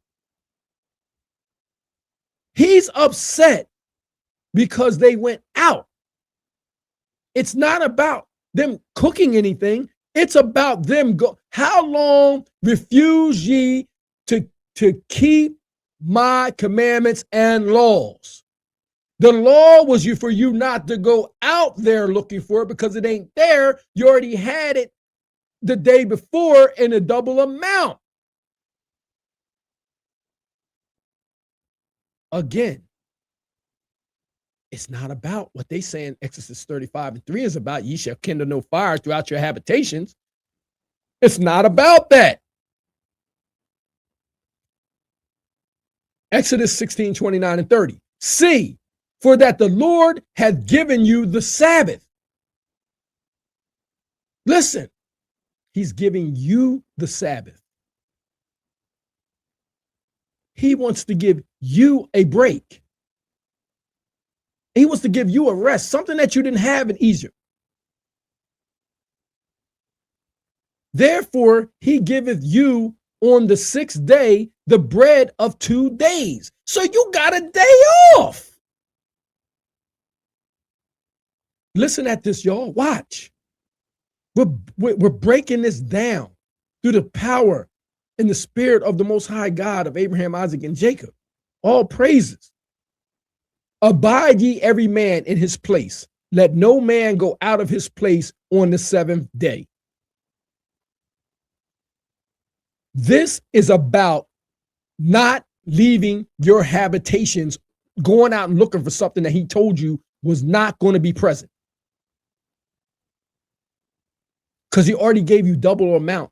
He's upset because they went out. It's not about them cooking anything. It's about them go. How long refuse ye to keep my commandments and laws? The law was for you not to go out there looking for it because it ain't there. You already had it the day before in a double amount. Again, it's not about what they say in Exodus 35:3 is about. Ye shall kindle no fire throughout your habitations. It's not about that. Exodus 16:29-30. See, for that the Lord hath given you the Sabbath. Listen, he's giving you the Sabbath. He wants to give you a break. He wants to give you a rest, something that you didn't have in Egypt. Therefore, he giveth you on the sixth day the bread of 2 days. So you got a day off. Listen at this, y'all. Watch. We're breaking this down through the power and the spirit of the Most High God of Abraham, Isaac, and Jacob. All praises. Abide ye every man in his place. Let no man go out of his place on the seventh day. This is about not leaving your habitations, going out and looking for something that he told you was not going to be present. Because he already gave you double amount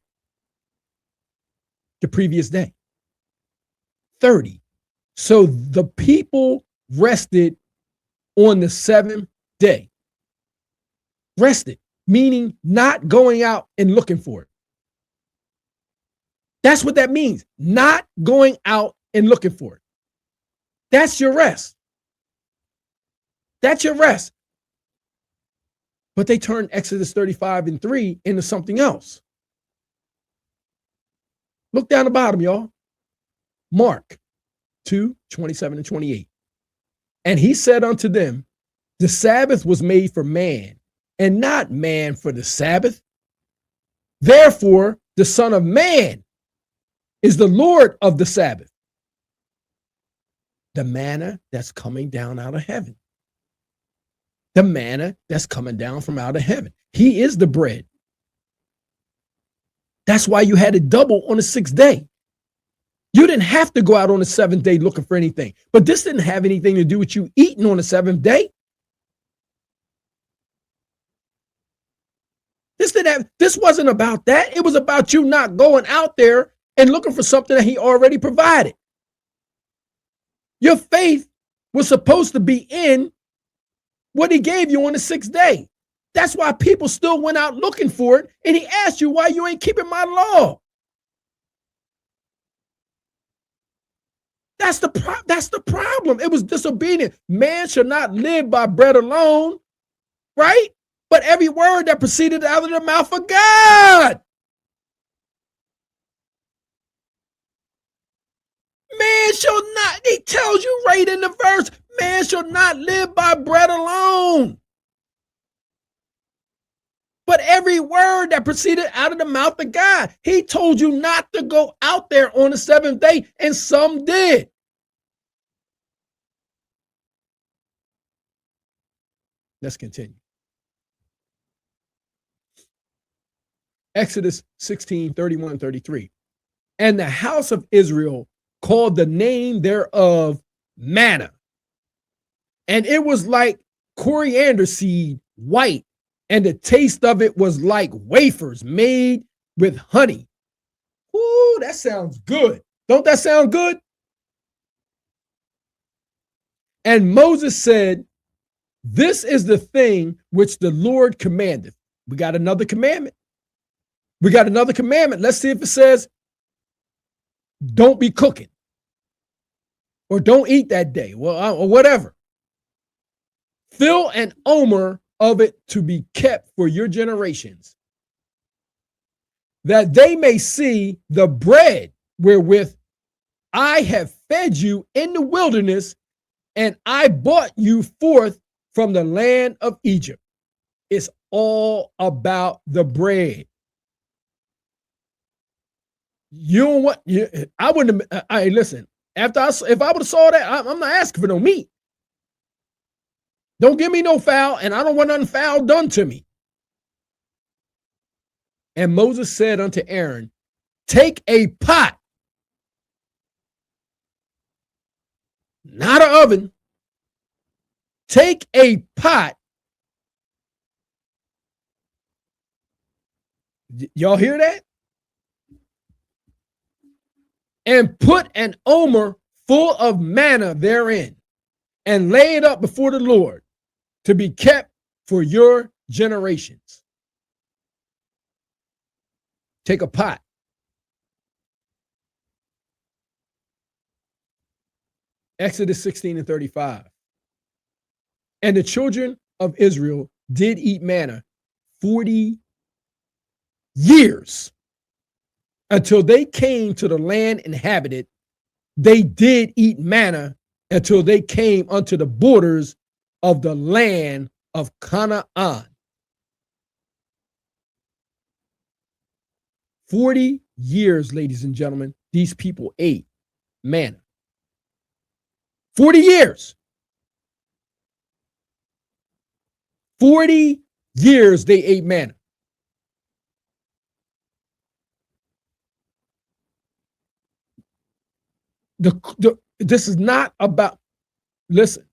the previous day. 30. So the people rested on the seventh day. Rested, meaning not going out and looking for it. That's what that means. Not going out and looking for it. That's your rest. That's your rest. But they turned Exodus 35:3 into something else. Look down the bottom, y'all. Mark 2:27-28. And he said unto them, the Sabbath was made for man, and not man for the Sabbath. Therefore, the Son of Man is the Lord of the Sabbath. The manna that's coming down out of heaven. The manna that's coming down from out of heaven. He is the bread. That's why you had it double on the sixth day. You didn't have to go out on the seventh day looking for anything. But this didn't have anything to do with you eating on the seventh day. This didn't This wasn't about that. It was about you not going out there and looking for something that he already provided. Your faith was supposed to be in what he gave you on the 6th day. That's why people still went out looking for it. And he asked you why you ain't keeping my law. That's the problem. It was disobedient. Man shall not live by bread alone, right? But every word that proceeded out of the mouth of God. Man shall not, he tells you right in the verse, man shall not live by bread alone, but every word that proceeded out of the mouth of God. He told you not to go out there on the 7th day, and some did. Let's continue. Exodus 16:31 and 33. And the house of Israel called the name thereof manna. And it was like coriander seed, white, and the taste of it was like wafers made with honey. Ooh, that sounds good. Don't that sound good? And Moses said, this is the thing which the Lord commandeth. We got another commandment. Let's see if it says, don't be cooking or don't eat that day, well, or whatever. Fill an omer of it to be kept for your generations, that they may see the bread wherewith I have fed you in the wilderness, and I brought you forth from the land of Egypt. It's all about the bread. You don't want, I wouldn't have, listen, if I would have saw that, I'm not asking for no meat. Don't give me no foul, and I don't want nothing foul done to me. And Moses said unto Aaron, take a pot, not an oven, take a pot. Y'all hear that? And put an omer full of manna therein, and lay it up before the Lord to be kept for your generations. Take a pot. Exodus 16 and 35. And the children of Israel did eat manna 40 years until they came to the land inhabited. They did eat manna until they came unto the borders of the land of Canaan. 40 years, ladies and gentlemen, these people ate manna. 40 years. 40 years they ate manna. This is not about, listen,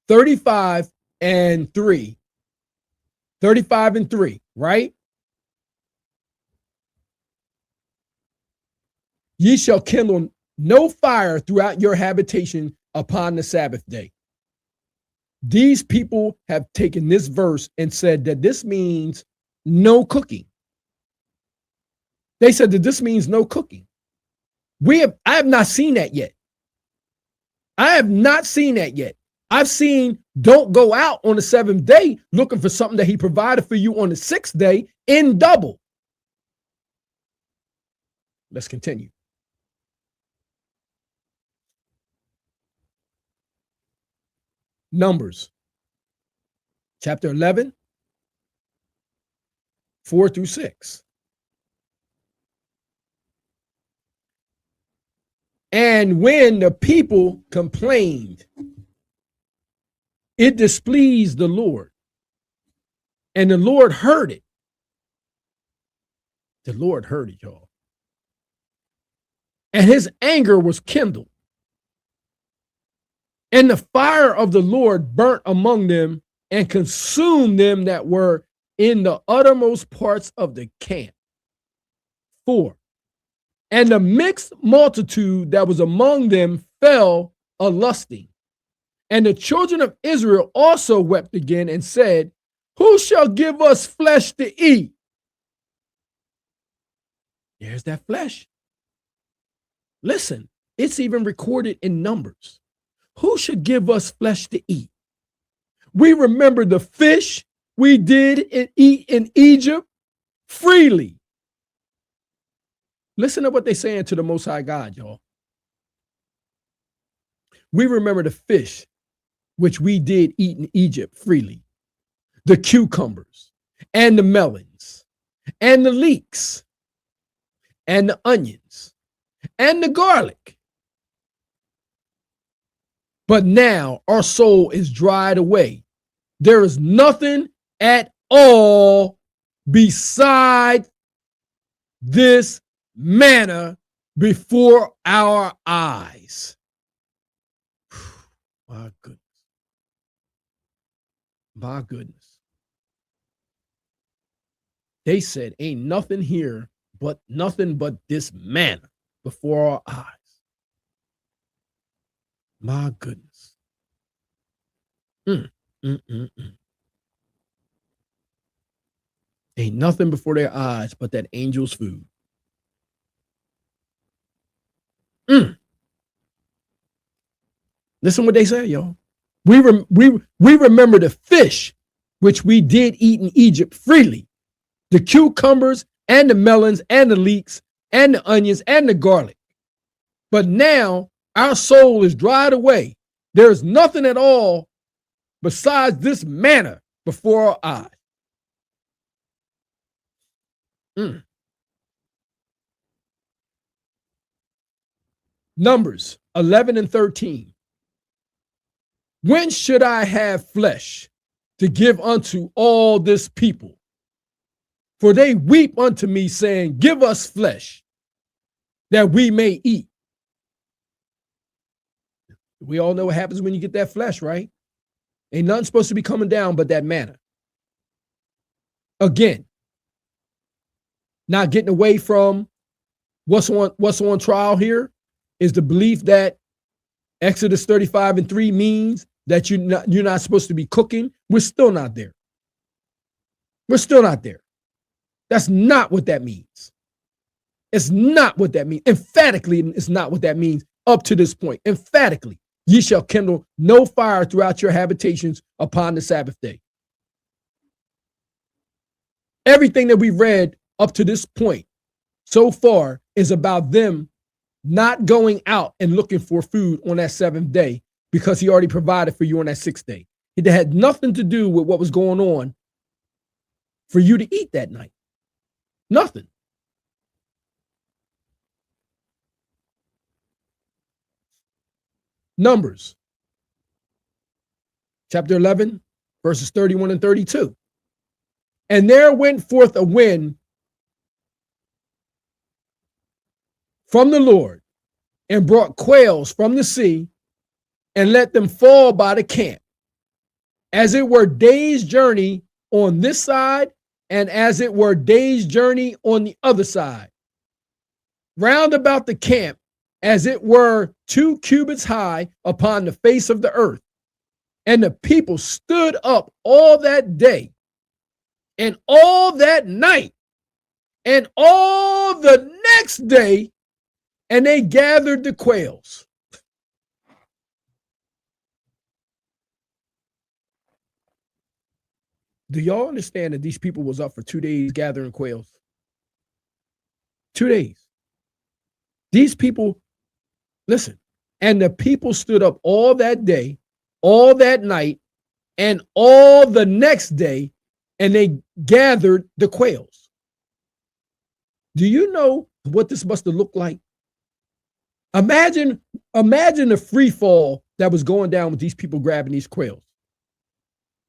35 and 3, right? Ye shall kindle no fire throughout your habitation upon the Sabbath day. These people have taken this verse and said that this means no cooking. They said that this means no cooking. I have not seen that yet. I've seen don't go out on the 7th day looking for something that he provided for you on the 6th day in double. Let's continue. Numbers, chapter 11, 4 through 6. And when the people complained, it displeased the Lord, and the Lord heard it. The Lord heard it, y'all. And his anger was kindled. And the fire of the Lord burnt among them and consumed them that were in the uttermost parts of the camp. 4. And the mixed multitude that was among them fell a lusting. And the children of Israel also wept again and said, who shall give us flesh to eat? There's that flesh. Listen, it's even recorded in Numbers. Who should give us flesh to eat? We remember the fish we did eat in Egypt freely. Listen to what they're saying to the Most High God, y'all. We remember the fish which we did eat in Egypt freely, the cucumbers and the melons and the leeks and the onions and the garlic. But now our soul is dried away. There is nothing at all beside this manna before our eyes. My goodness. My goodness. They said, ain't nothing here but nothing but this manna before our eyes. My goodness. Ain't nothing before their eyes but that angel's food. Listen what they say, y'all. We remember the fish which we did eat in Egypt freely, the cucumbers and the melons and the leeks and the onions and the garlic. But now our soul is dried away. There is nothing at all besides this manna before our eyes. Numbers 11 and 13. When should I have flesh to give unto all this people? For they weep unto me, saying, give us flesh that we may eat. We all know what happens when you get that flesh, right? Ain't nothing supposed to be coming down but that manna. Again, not getting away from what's on trial here is the belief that Exodus 35 and 3 means that you're not supposed to be cooking. We're still not there. We're still not there. That's not what that means. It's not what that means. Emphatically, it's not what that means up to this point. Emphatically, ye shall kindle no fire throughout your habitations upon the Sabbath day. Everything that we've read up to this point so far is about them not going out and looking for food on that seventh day because he already provided for you on that sixth day. It had nothing to do with what was going on for you to eat that night. Nothing. Numbers chapter 11, verses 31 and 32. And there went forth a wind from the Lord and brought quails from the sea and let them fall by the camp, as it were day's journey on this side and as it were day's journey on the other side, round about the camp, as it were 2 cubits high upon the face of the earth. And the people stood up all that day and all that night and all the next day, and they gathered the quails. Do y'all understand that these people was up for 2 days gathering quails? 2 days. These people, listen, and the people stood up all that day, all that night, and all the next day, and they gathered the quails. Do you know what this must have looked like? Imagine the free fall that was going down with these people grabbing these quails.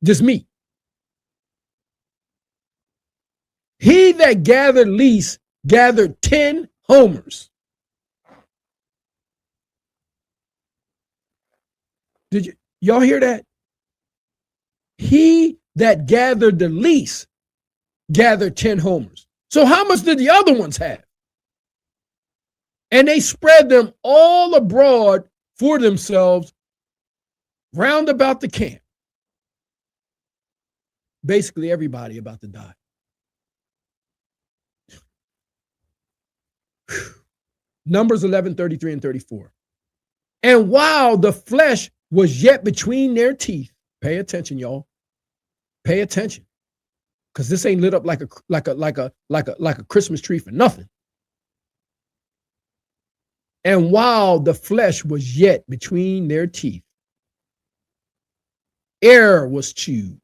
Just me. He that gathered least gathered 10 homers. Y'all hear that? He that gathered the least gathered 10 homers. So how much did the other ones have? And they spread them all abroad for themselves round about the camp. Basically, everybody about to die. Numbers 11, 33 and 34. And while the flesh was yet between their teeth, pay attention, y'all. Pay attention, because this ain't lit up like a Christmas tree for nothing. And while the flesh was yet between their teeth, air was chewed.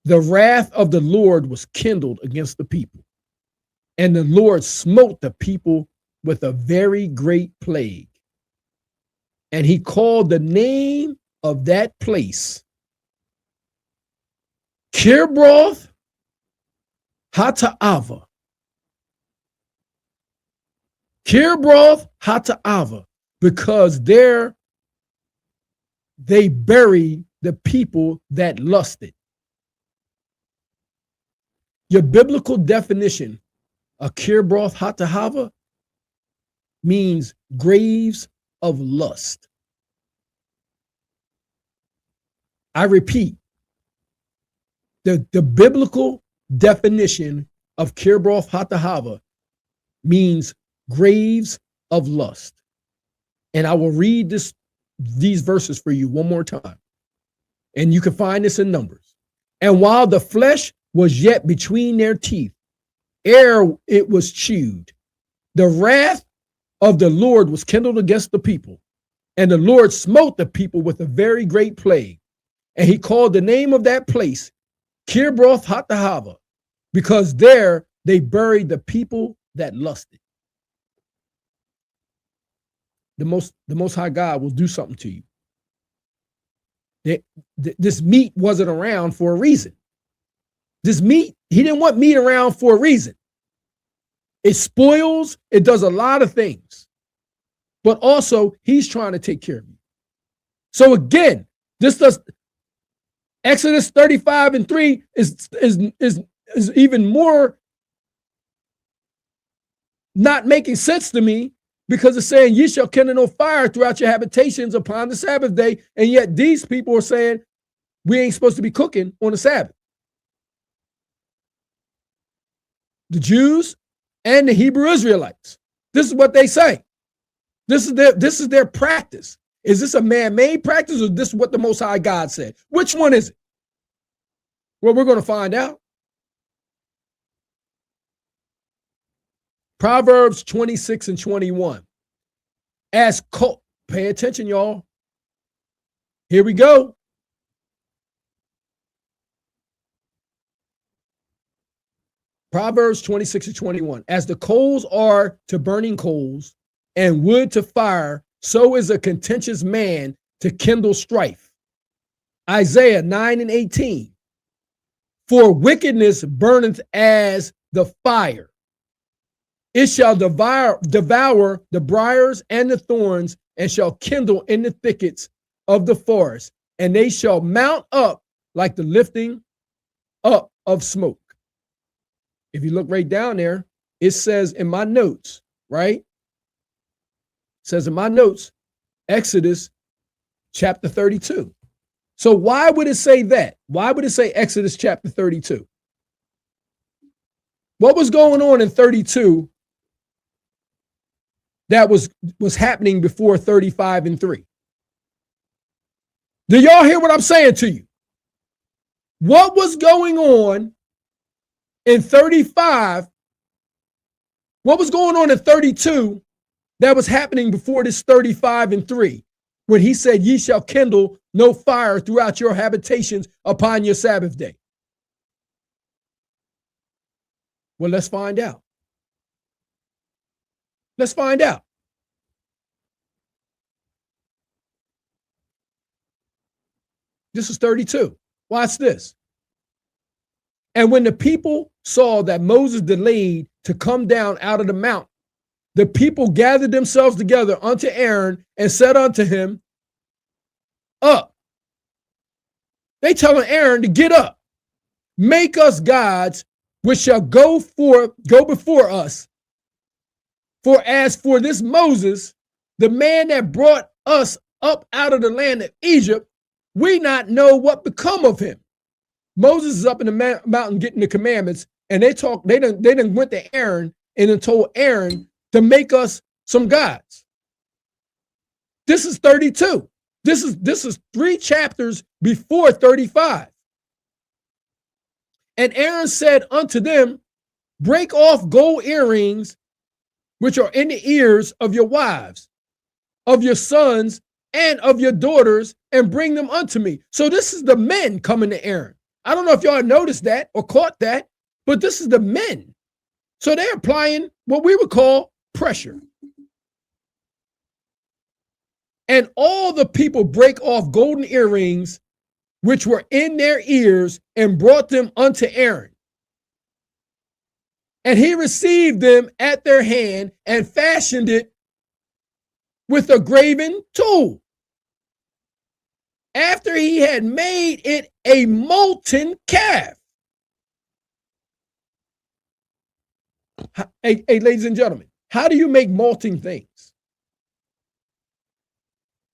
The wrath of the Lord was kindled against the people, and the Lord smote the people with a very great plague. And he called the name of that place Kibroth Hattaavah. Kibroth Hattaavah, because there they buried the people that lusted. Your biblical definition of Kibroth Hattaavah means graves of lust. I repeat, the biblical definition of Kibroth Hattaavah means graves of lust. And I will read these verses for you one more time. And you can find this in Numbers. And while the flesh was yet between their teeth, ere it was chewed, the wrath of the Lord was kindled against the people, and the Lord smote the people with a very great plague. And he called the name of that place Kibroth Hattaavah, because there they buried the people that lusted. The Most High God will do something to you. This meat wasn't around for a reason. This meat, he didn't want meat around for a reason. It spoils, it does a lot of things. But also, he's trying to take care of you. So again, this does Exodus 35 and 3 is even more not making sense to me, because it's saying ye shall kindle no fire throughout your habitations upon the Sabbath day. And yet these people are saying we ain't supposed to be cooking on the Sabbath. The Jews and the Hebrew Israelites. This is what they say. This is their practice. Is this a man-made practice, or this is what the Most High God said? Which one is it? Well, we're going to find out. Proverbs 26 and 21. Pay attention, y'all. Here we go. Proverbs 26 and 21. As the coals are to burning coals and wood to fire, so is a contentious man to kindle strife. Isaiah 9 and 18. For wickedness burneth as the fire. It shall devour the briars and the thorns, and shall kindle in the thickets of the forest, and they shall mount up like the lifting up of smoke. If you look right down there, it says in my notes, right? It says in my notes, Exodus chapter 32. So why would it say that? Why would it say Exodus chapter 32? What was going on in 32 that was happening before 35 and 3? Do y'all hear what I'm saying to you? What was going on in 35? What was going on in 32 that was happening before this 35 and 3? When he said, ye shall kindle no fire throughout your habitations upon your Sabbath day. Well, let's find out. Let's find out. This is 32. Watch this. And when the people saw that Moses delayed to come down out of the mountain, the people gathered themselves together unto Aaron and said unto him, up. They telling Aaron to get up. make us gods which shall go before us. For as for this Moses, the man that brought us up out of the land of Egypt, we not know what become of him. Moses is up in the mountain getting the commandments, and they done went to Aaron and then told Aaron to make us some gods. This is 32. This is 3 chapters before 35. And Aaron said unto them, break off gold earrings which are in the ears of your wives, of your sons, and of your daughters, and bring them unto me. So this is the men coming to Aaron. I don't know if y'all noticed that or caught that, but this is the men. So they're applying what we would call pressure. And all the people break off golden earrings which were in their ears and brought them unto Aaron. And he received them at their hand and fashioned it with a graven tool. After he had made it a molten calf. Hey, ladies and gentlemen, how do you make molten things?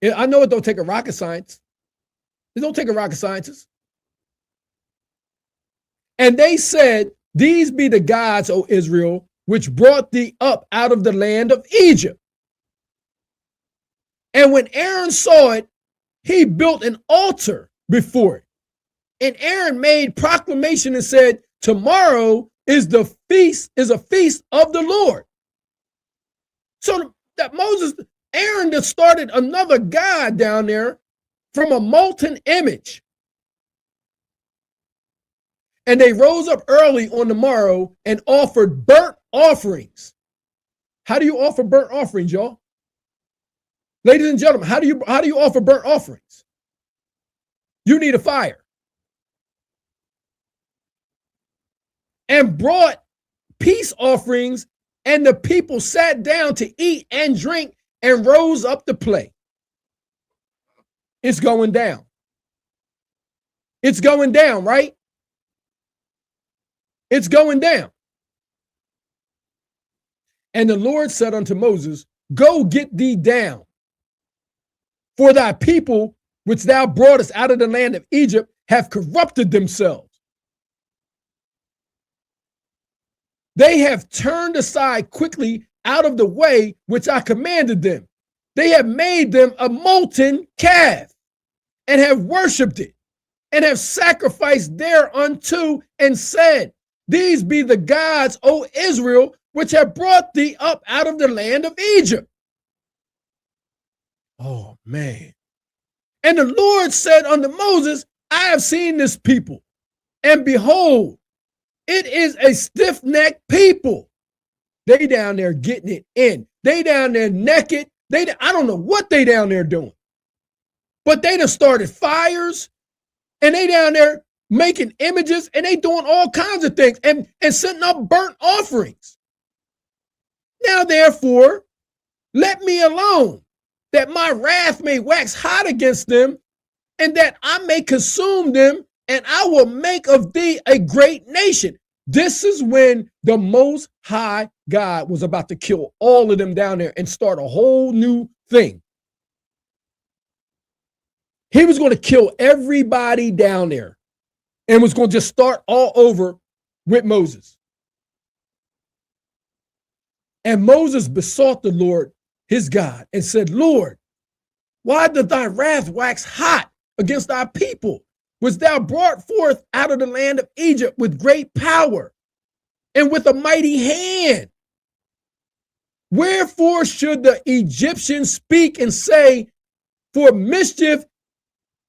I know it don't take a rocket science. It don't take a rocket scientist. And they said, these be the gods, O Israel, which brought thee up out of the land of Egypt. And when Aaron saw it, he built an altar before it. And Aaron made proclamation and said, tomorrow is a feast of the Lord. So that Aaron just started another god down there from a molten image. And they rose up early on the morrow and offered burnt offerings. How do you offer burnt offerings, y'all? Ladies and gentlemen, how do you offer burnt offerings? You need a fire. And brought peace offerings, and the people sat down to eat and drink and rose up to play. It's going down. It's going down, right? It's going down. And the Lord said unto Moses, go get thee down, for thy people, which thou broughtest out of the land of Egypt, have corrupted themselves. They have turned aside quickly out of the way which I commanded them. They have made them a molten calf and have worshipped it and have sacrificed thereunto and said, these be the gods, O Israel, which have brought thee up out of the land of Egypt. Oh, man. And the Lord said unto Moses, I have seen this people, and behold, it is a stiff-necked people. They down there getting it in. They down there naked. I don't know what they down there doing. But they done started fires, and they down there making images, and they doing all kinds of things and setting up burnt offerings. Now, therefore, let me alone, that my wrath may wax hot against them, and that I may consume them, and I will make of thee a great nation. This is when the Most High God was about to kill all of them down there and start a whole new thing. He was going to kill everybody down there and was going to just start all over with Moses. And Moses besought the Lord, his God, and said, Lord, why doth thy wrath wax hot against thy people, which thou brought forth out of the land of Egypt with great power and with a mighty hand? Wherefore should the Egyptians speak and say, for mischief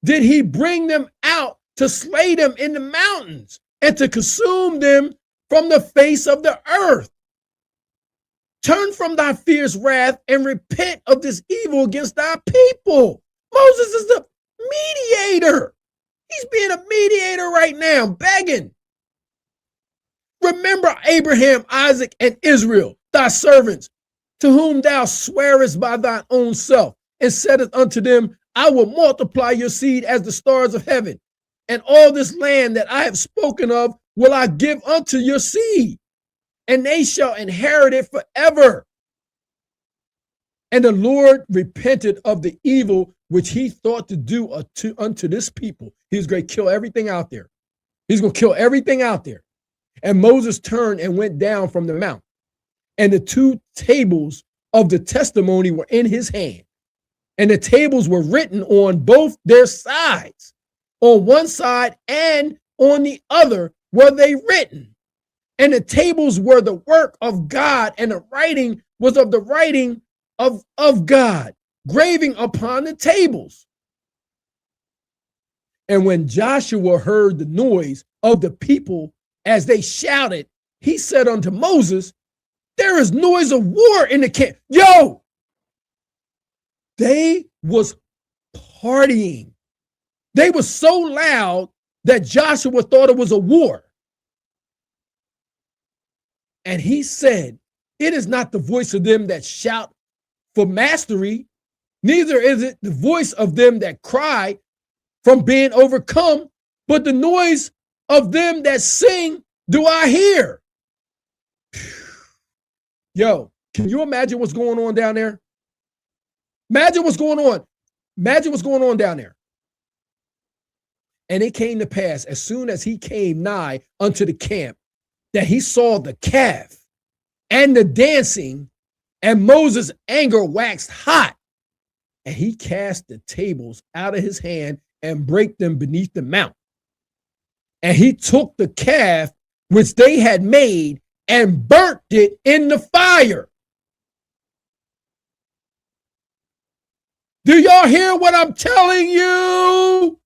did he bring them out to slay them in the mountains and to consume them from the face of the earth? Turn from thy fierce wrath and repent of this evil against thy people. Moses is the mediator. He's being a mediator right now, begging. Remember Abraham, Isaac, and Israel, thy servants, to whom thou swearest by thine own self, and saidest unto them, I will multiply your seed as the stars of heaven, and all this land that I have spoken of will I give unto your seed, and they shall inherit it forever. And the Lord repented of the evil which he thought to do unto this people. He was going to kill everything out there. He's going to kill everything out there. And Moses turned and went down from the mount. And the 2 tables of the testimony were in his hand. And the tables were written on both their sides. On one side and on the other were they written. And the tables were the work of God, and the writing was of the writing of God, graving upon the tables. And when Joshua heard the noise of the people as they shouted, he said unto Moses, there is noise of war in the camp. Yo, they was partying. They were so loud that Joshua thought it was a war. And he said, it is not the voice of them that shout for mastery, neither is it the voice of them that cry from being overcome, but the noise of them that sing do I hear. Yo, can you imagine what's going on down there? Imagine what's going on. Imagine what's going on down there. And it came to pass, as soon as he came nigh unto the camp, that he saw the calf and the dancing, and Moses' anger waxed hot, and he cast the tables out of his hand and brake them beneath the mount. And he took the calf which they had made and burnt it in the fire. Do y'all hear what I'm telling you?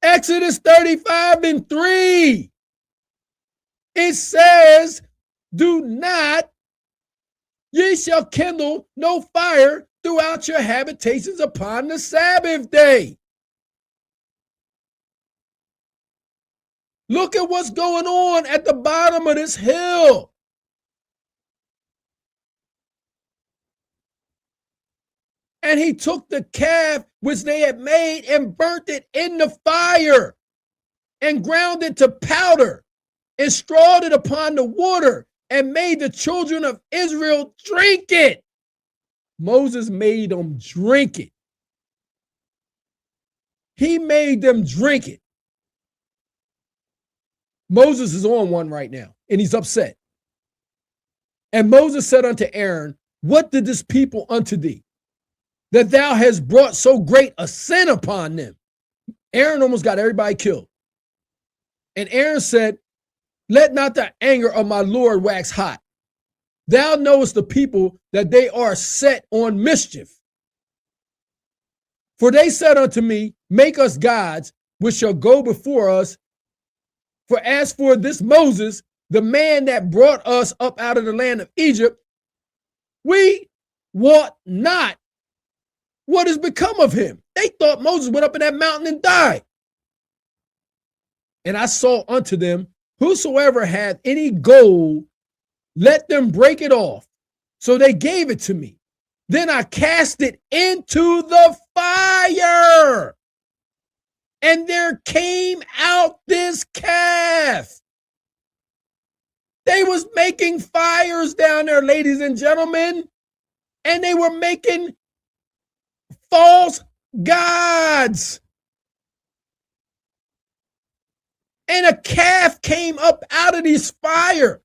Exodus 35:3. It says, do not, ye shall kindle no fire throughout your habitations upon the Sabbath day. Look at what's going on at the bottom of this hill. And he took the calf which they had made and burnt it in the fire and ground it to powder and strawed it upon the water and made the children of Israel drink it. Moses made them drink it. He made them drink it. Moses is on one right now, and he's upset. And Moses said unto Aaron, what did this people unto thee, that thou hast brought so great a sin upon them? Aaron almost got everybody killed. And Aaron said, let not the anger of my Lord wax hot. Thou knowest the people that they are set on mischief. For they said unto me, make us gods which shall go before us. For as for this Moses, the man that brought us up out of the land of Egypt, we wot not what has become of him. They thought Moses went up in that mountain and died. And I saw unto them, whosoever hath any gold, let them break it off. So they gave it to me. Then I cast it into the fire. And there came out this calf. They was making fires down there, ladies and gentlemen. And they were making false gods. And a calf came up out of this fire.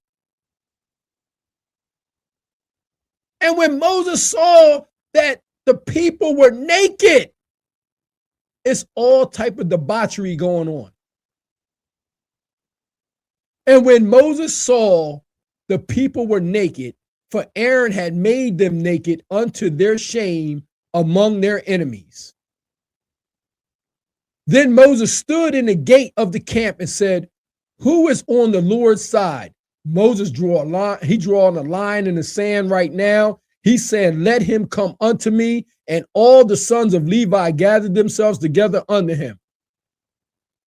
And when Moses saw that the people were naked, it's all type of debauchery going on. And when Moses saw the people were naked, for Aaron had made them naked unto their shame among their enemies. Then Moses stood in the gate of the camp and said, who is on the Lord's side? Moses drew a line. He drawing a line in the sand right now. He said, let him come unto me. And all the sons of Levi gathered themselves together unto him.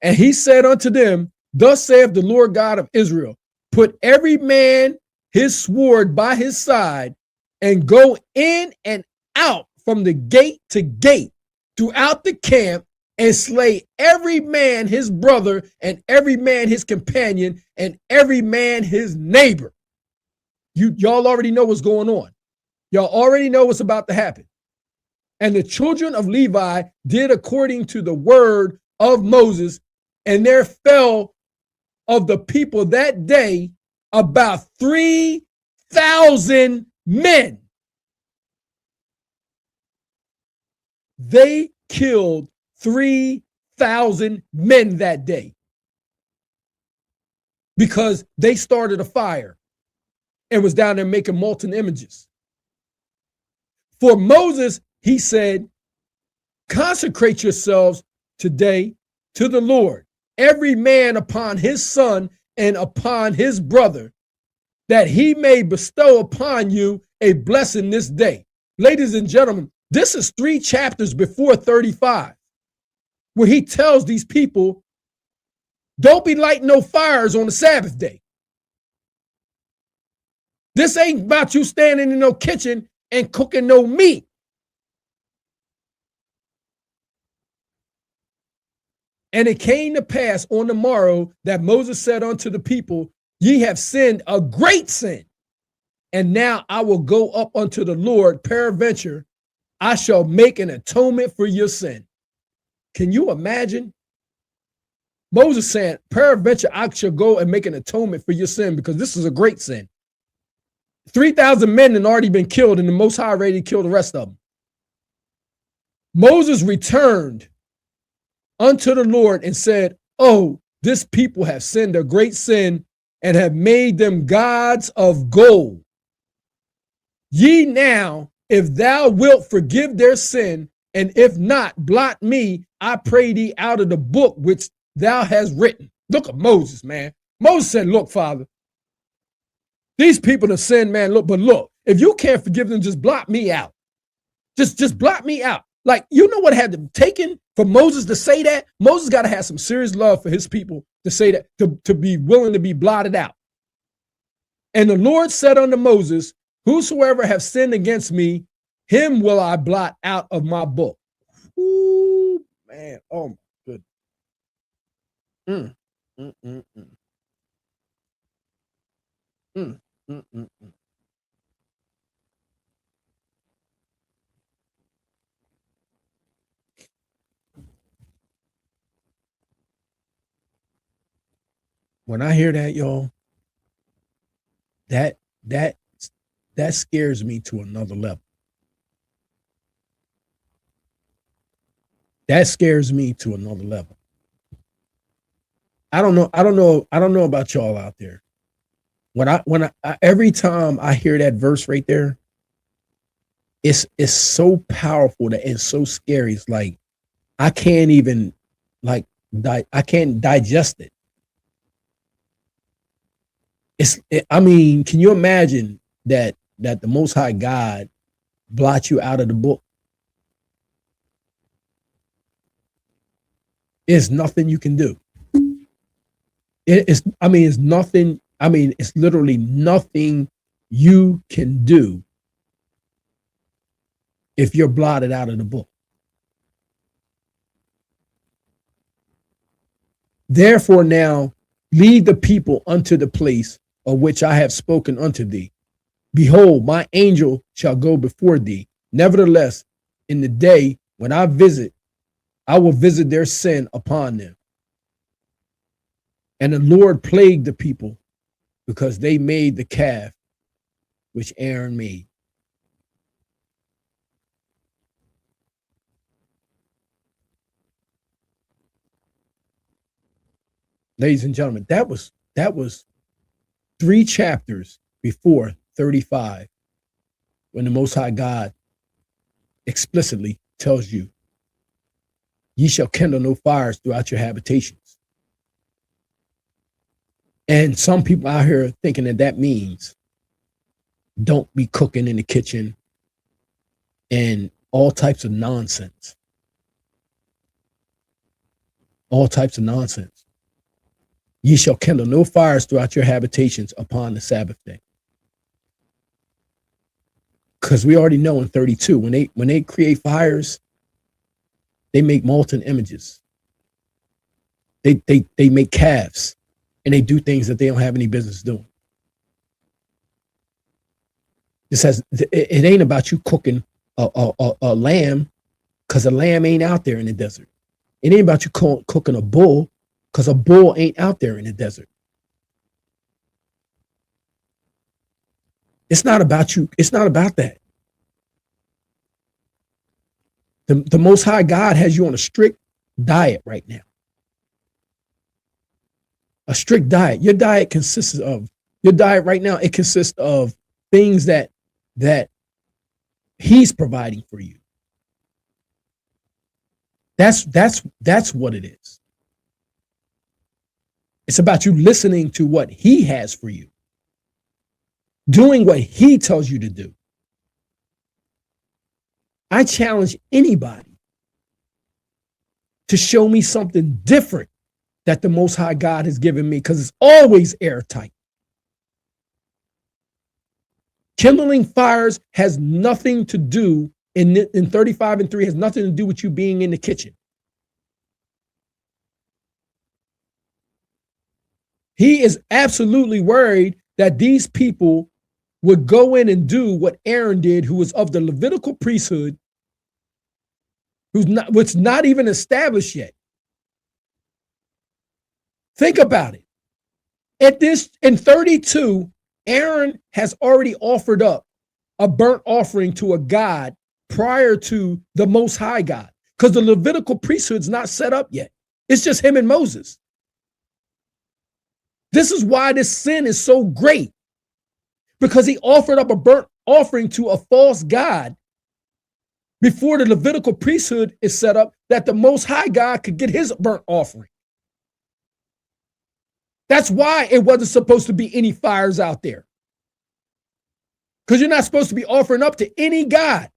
And he said unto them, thus saith the Lord God of Israel, put every man his sword by his side and go in and out from the gate to gate throughout the camp and slay every man his brother, and every man his companion, and every man his neighbor. Y'all already know what's going on. Y'all already know what's about to happen. And the children of Levi did according to the word of Moses, and there fell of the people that day about 3,000 men. They killed 3,000 men that day because they started a fire and was down there making molten images. For Moses, he said, consecrate yourselves today to the Lord, every man upon his son and upon his brother, that he may bestow upon you a blessing this day. Ladies and gentlemen, this is 3 chapters before 35, where he tells these people, don't be lighting no fires on the Sabbath day. This ain't about you standing in no kitchen and cooking no meat. And it came to pass on the morrow that Moses said unto the people, ye have sinned a great sin. And now I will go up unto the Lord, peradventure, I shall make an atonement for your sin. Can you imagine? Moses saying, peradventure, I shall go and make an atonement for your sin, because this is a great sin. 3,000 men had already been killed, and the Most High ready to kill the rest of them. Moses returned unto the Lord and said, oh, this people have sinned a great sin and have made them gods of gold. Ye now, if thou wilt forgive their sin, and if not, blot me, I pray thee, out of the book which thou hast written. Look at Moses, man. Moses said, look, Father, these people have sinned, man. Look, but look, if you can't forgive them, just blot me out. Just blot me out. Like, you know what had to be taken for Moses to say that? Moses got to have some serious love for his people to say that, to be willing to be blotted out. And the Lord said unto Moses, whosoever have sinned against me, him will I blot out of my book. Ooh, man. Oh, my goodness. When I hear that, y'all, that scares me to another level. That scares me to another level. I don't know about y'all out there. Every time I hear that verse right there, it's so powerful that it's so scary. It's like I can't even I can't digest it. I mean, can you imagine that the Most High God blots you out of the book? There's nothing you can do. It's nothing. I mean, it's literally nothing you can do if you're blotted out of the book. Therefore now lead the people unto the place of which I have spoken unto thee. Behold, my angel shall go before thee. Nevertheless, in the day when I will visit their sin upon them. And the Lord plagued the people because they made the calf which Aaron made. Ladies and gentlemen, that was 3 chapters before 35, when the Most High God explicitly tells you, ye shall kindle no fires throughout your habitations. And some people out here thinking that means don't be cooking in the kitchen and all types of nonsense. All types of nonsense. Ye shall kindle no fires throughout your habitations upon the Sabbath day. Because we already know in 32, when they create fires, They make molten images. They make calves, and they do things that they don't have any business doing. It ain't about you cooking a lamb, because a lamb ain't out there in the desert. It ain't about you cooking a bull, because a bull ain't out there in the desert. It's not about you. It's not about that. The Most High God has you on a strict diet right now. A strict diet. Your diet right now, it consists of things that he's providing for you. That's what it is. It's about you listening to what he has for you, doing what he tells you to do. I challenge anybody to show me something different that the Most High God has given me, because it's always airtight. Kindling fires has nothing to do, in 35:3, has nothing to do with you being in the kitchen. He is absolutely worried that these people would go in and do what Aaron did, who was of the Levitical priesthood, which not even established yet. Think about it. In 32, Aaron has already offered up a burnt offering to a God prior to the Most High God, because the Levitical priesthood's not set up yet. It's just him and Moses. This is why this sin is so great, because he offered up a burnt offering to a false god before the Levitical priesthood is set up, that the Most High God could get his burnt offering. That's why it wasn't supposed to be any fires out there, because you're not supposed to be offering up to any god,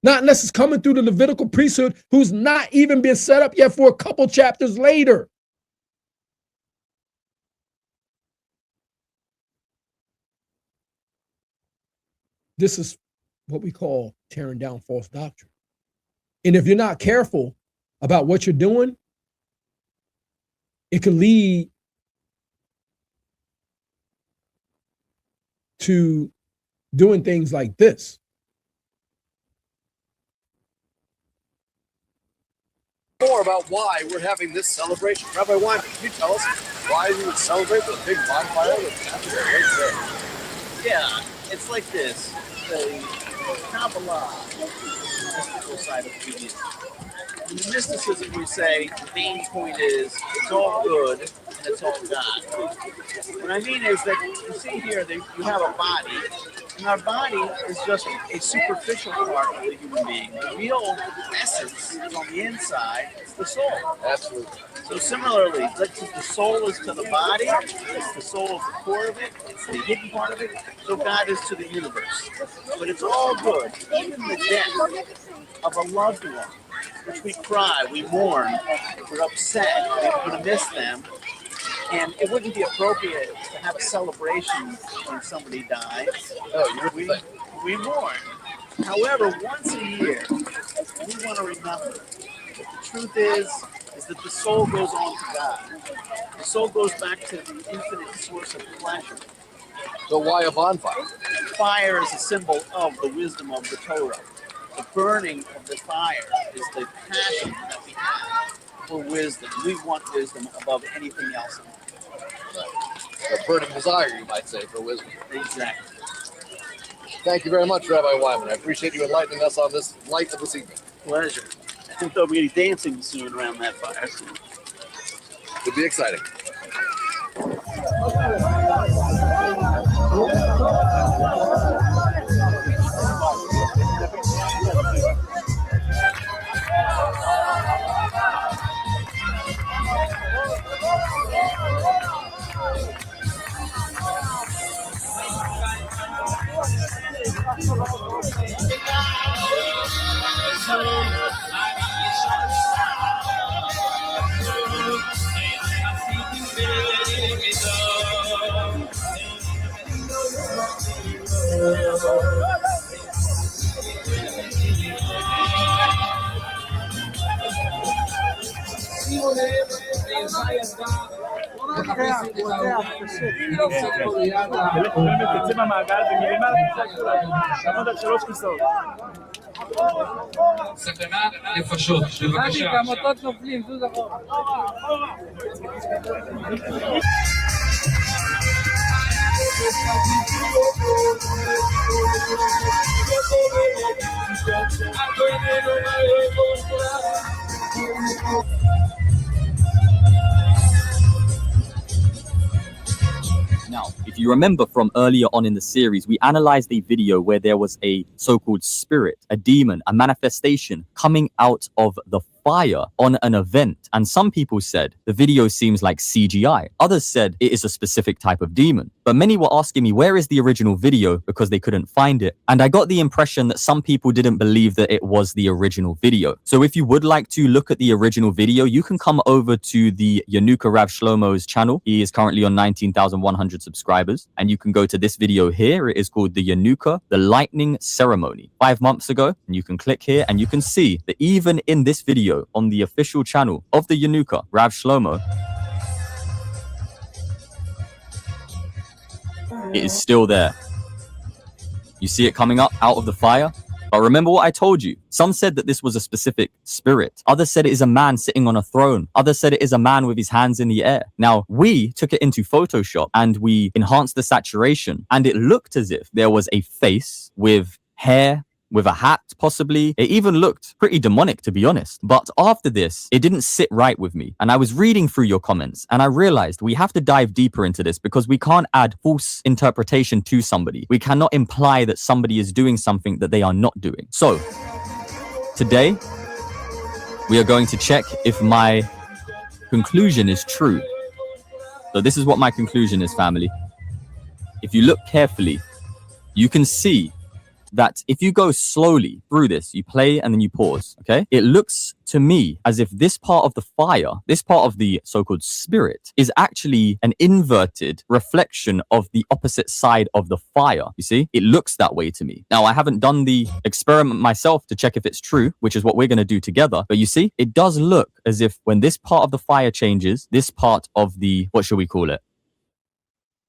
not unless it's coming through the Levitical priesthood, who's not even been set up yet for a couple chapters later. This is what we call tearing down false doctrine. And if you're not careful about what you're doing, it can lead to doing things like this. More about why we're having this celebration. Rabbi Wyman, can you tell us why we would celebrate with a big bonfire with right there? Yeah, it's like this. The Kabbalah, the mystical side of Judaism. In mysticism, we say the main point is it's all good and it's all God. What I mean is that you see here that you have a body, and our body is just a superficial part of the human being. The real essence is on the inside. It's the soul. Absolutely. So similarly, the soul is to the body, it's the soul is the core of it, it's the hidden part of it, so God is to the universe. But it's all good, even the death of a loved one, which we cry, we mourn, we're upset, we're going to miss them, and it wouldn't be appropriate to have a celebration when somebody dies. Oh, we mourn. However, once a year, we want to remember that the truth is that the soul goes on to God. The soul goes back to the infinite source of pleasure. So why a bonfire? Fire is a symbol of the wisdom of the Torah. The burning of the fire is the passion that we have for wisdom. We want wisdom above anything else. A burning desire, you might say, for wisdom. Exactly. Thank you very much, Rabbi Wyman. I appreciate you enlightening us on this light of this evening. Pleasure. I think there'll be any dancing soon around that fire. It'll be exciting. סכנה נפשות, בבקשה. Now, if you remember from earlier on in the series, we analyzed a video where there was a so-called spirit, a demon, a manifestation coming out of the fire on an event. And some people said the video seems like CGI. Others said it is a specific type of demon. But many were asking me, where is the original video? Because they couldn't find it. And I got the impression that some people didn't believe that it was the original video. So if you would like to look at the original video, you can come over to the Yanuka Rav Shlomo's channel. He is currently on 19,100 subscribers. And you can go to this video here. It is called the Yanuka, the Lightning Ceremony, 5 months ago. And you can click here and you can see that even in this video on the official channel of the Yanuka, Rav Shlomo, it is still there. You see it coming up out of the fire? But remember what I told you. Some said that this was a specific spirit. Others said it is a man sitting on a throne. Others said it is a man with his hands in the air. Now, we took it into Photoshop and we enhanced the saturation. And it looked as if there was a face with hair, with a hat, possibly. It even looked pretty demonic, to be honest. But after this, it didn't sit right with me. And I was reading through your comments and I realized we have to dive deeper into this because we can't add false interpretation to somebody. We cannot imply that somebody is doing something that they are not doing. So, today, we are going to check if my conclusion is true. So this is what my conclusion is, family. If you look carefully, you can see that if you go slowly through this, you play and then you pause, okay? It looks to me as if this part of the fire, this part of the so-called spirit, is actually an inverted reflection of the opposite side of the fire. You see? It looks that way to me. Now, I haven't done the experiment myself to check if it's true, which is what we're going to do together. But you see, it does look as if when this part of the fire changes, this part of the, what should we call it?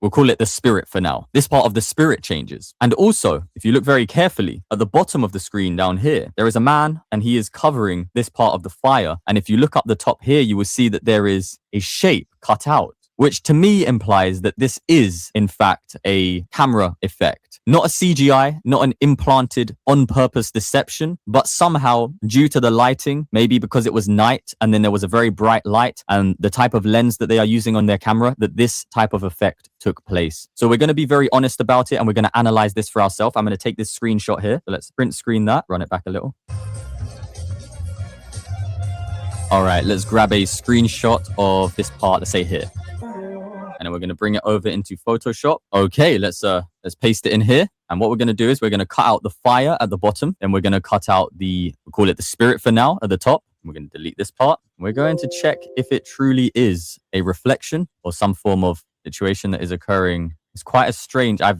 We'll call it the spirit for now. This part of the spirit changes. And also, if you look very carefully, at the bottom of the screen down here, there is a man and he is covering this part of the fire. And if you look up the top here, you will see that there is a shape cut out, which to me implies that this is, in fact, a camera effect. Not a CGI, not an implanted on-purpose deception, but somehow due to the lighting, maybe because it was night and then there was a very bright light and the type of lens that they are using on their camera, that this type of effect took place. So we're going to be very honest about it and we're going to analyze this for ourselves. I'm going to take this screenshot here. So let's print screen that, run it back a little. All right, let's grab a screenshot of this part, let's say here. And then we're going to bring it over into Photoshop. Okay, let's paste it in here. And what we're going to do is we're going to cut out the fire at the bottom. Then we're going to cut out we'll call it the spirit for now at the top. We're going to delete this part. We're going to check if it truly is a reflection or some form of situation that is occurring. It's quite a strange, I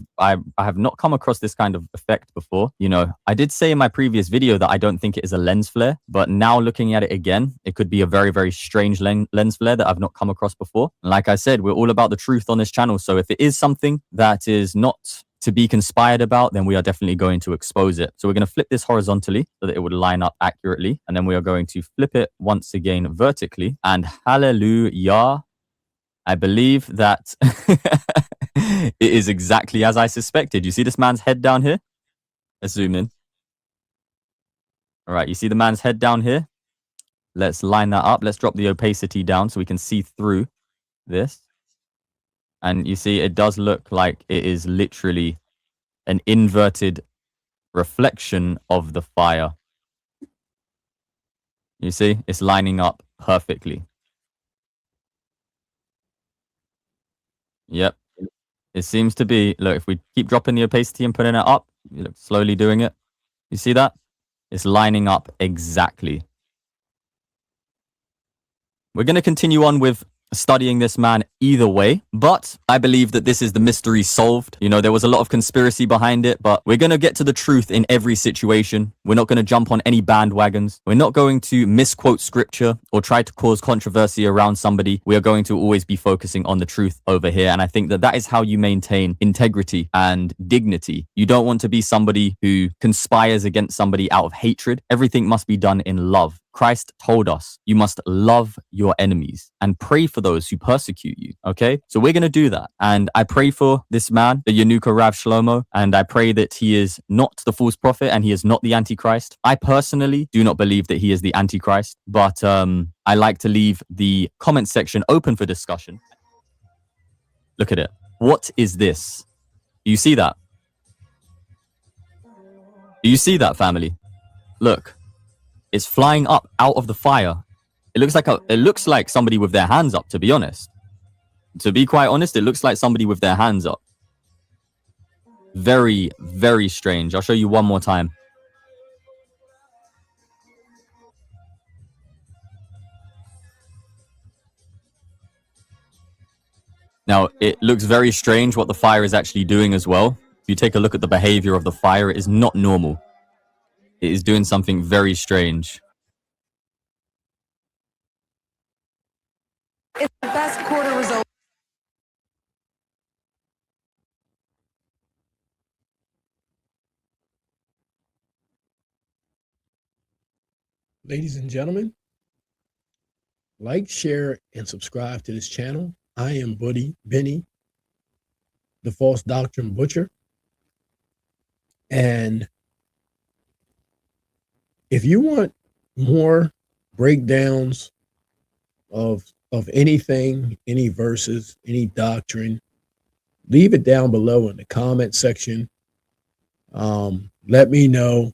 have not come across this kind of effect before. You know, I did say in my previous video that I don't think it is a lens flare, but now looking at it again, it could be a very, very strange lens flare that I've not come across before. And like I said, we're all about the truth on this channel. So if it is something that is not to be conspired about, then we are definitely going to expose it. So we're going to flip this horizontally so that it would line up accurately. And then we are going to flip it once again vertically. And hallelujah, I believe that it is exactly as I suspected. You see this man's head down here? Let's zoom in. All right, you see the man's head down here? Let's line that up. Let's drop the opacity down so we can see through this. And you see, it does look like it is literally an inverted reflection of the fire. You see, it's lining up perfectly. Yep. It seems to be, look, if we keep dropping the opacity and putting it up, you look slowly doing it. You see that? It's lining up exactly. We're going to continue on with studying this man either way, but I believe that this is the mystery solved. You know, there was a lot of conspiracy behind it, but we're going to get to the truth in every situation. We're not going to jump on any bandwagons. We're not going to misquote scripture or try to cause controversy around somebody. We are going to always be focusing on the truth over here. And I think that that is how you maintain integrity and dignity. You don't want to be somebody who conspires against somebody out of hatred. Everything must be done in love. Christ told us you must love your enemies and pray for those who persecute you. Okay, so we're going to do that. And I pray for this man, the Yanuka Rav Shlomo, and I pray that he is not the false prophet and he is not the Antichrist. I personally do not believe that he is the Antichrist, but I like to leave the comment section open for discussion. Look at it. What is this? Do you see that? Do you see that, family? Look. It's flying up out of the fire. It looks like somebody with their hands up, to be honest. To be quite honest, it looks like somebody with their hands up. Very, very strange. I'll show you one more time. Now, it looks very strange what the fire is actually doing as well. If you take a look at the behavior of the fire, it is not normal. It is doing something very strange. It's the best quarter result. Ladies and gentlemen, like, share, and subscribe to this channel. I am Benny, the False Doctrine Butcher. And if you want more breakdowns of anything, any verses, any doctrine, leave it down below in the comment section. Let me know.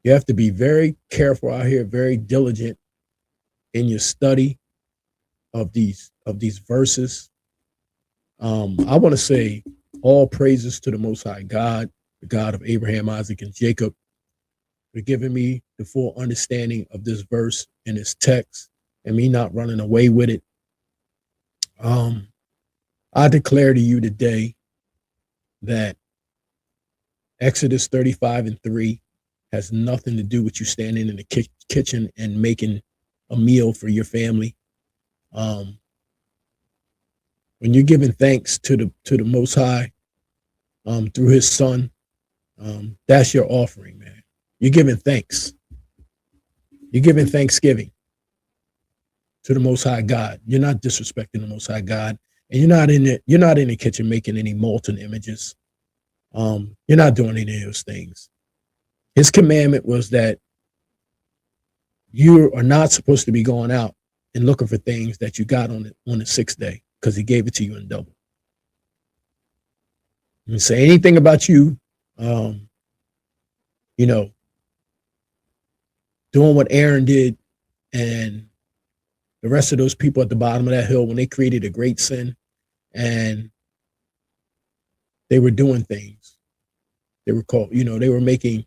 You have to be very careful out here, very diligent in your study of these verses. I want to say all praises to the Most High God, the God of Abraham, Isaac, and Jacob, for giving me the full understanding of this verse and its text, and me not running away with it. I declare to you today that Exodus 35:3 has nothing to do with you standing in the kitchen and making a meal for your family. When you're giving thanks to the Most High through His Son, that's your offering, man. You're giving thanks. You're giving thanksgiving to the Most High God. You're not disrespecting the Most High God, and you're not in the kitchen making any molten images. You're not doing any of those things. His commandment was that you are not supposed to be going out and looking for things that you got on the sixth day, because He gave it to you in double. And say anything about you, doing what Aaron did and the rest of those people at the bottom of that hill when they created a great sin and they were doing things. They were they were making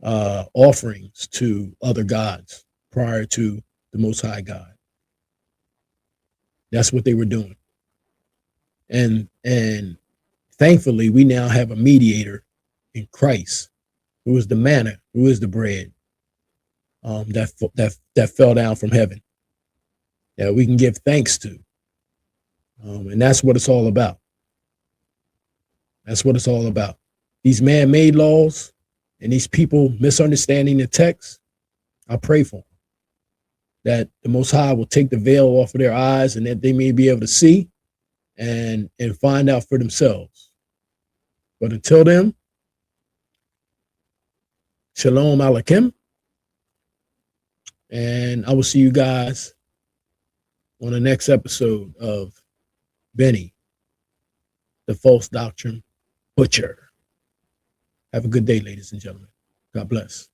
offerings to other gods prior to the Most High God. That's what they were doing. And thankfully, we now have a mediator in Christ, who is the manna, who is the bread that fell down from heaven, that we can give thanks to. And that's what it's all about. That's what it's all about. These man-made laws and these people misunderstanding the text, I pray for them, that the Most High will take the veil off of their eyes and that they may be able to see and find out for themselves. But until then, Shalom Aleichem. And I will see you guys on the next episode of Benny, the False Doctrine Butcher. Have a good day, ladies and gentlemen. God bless.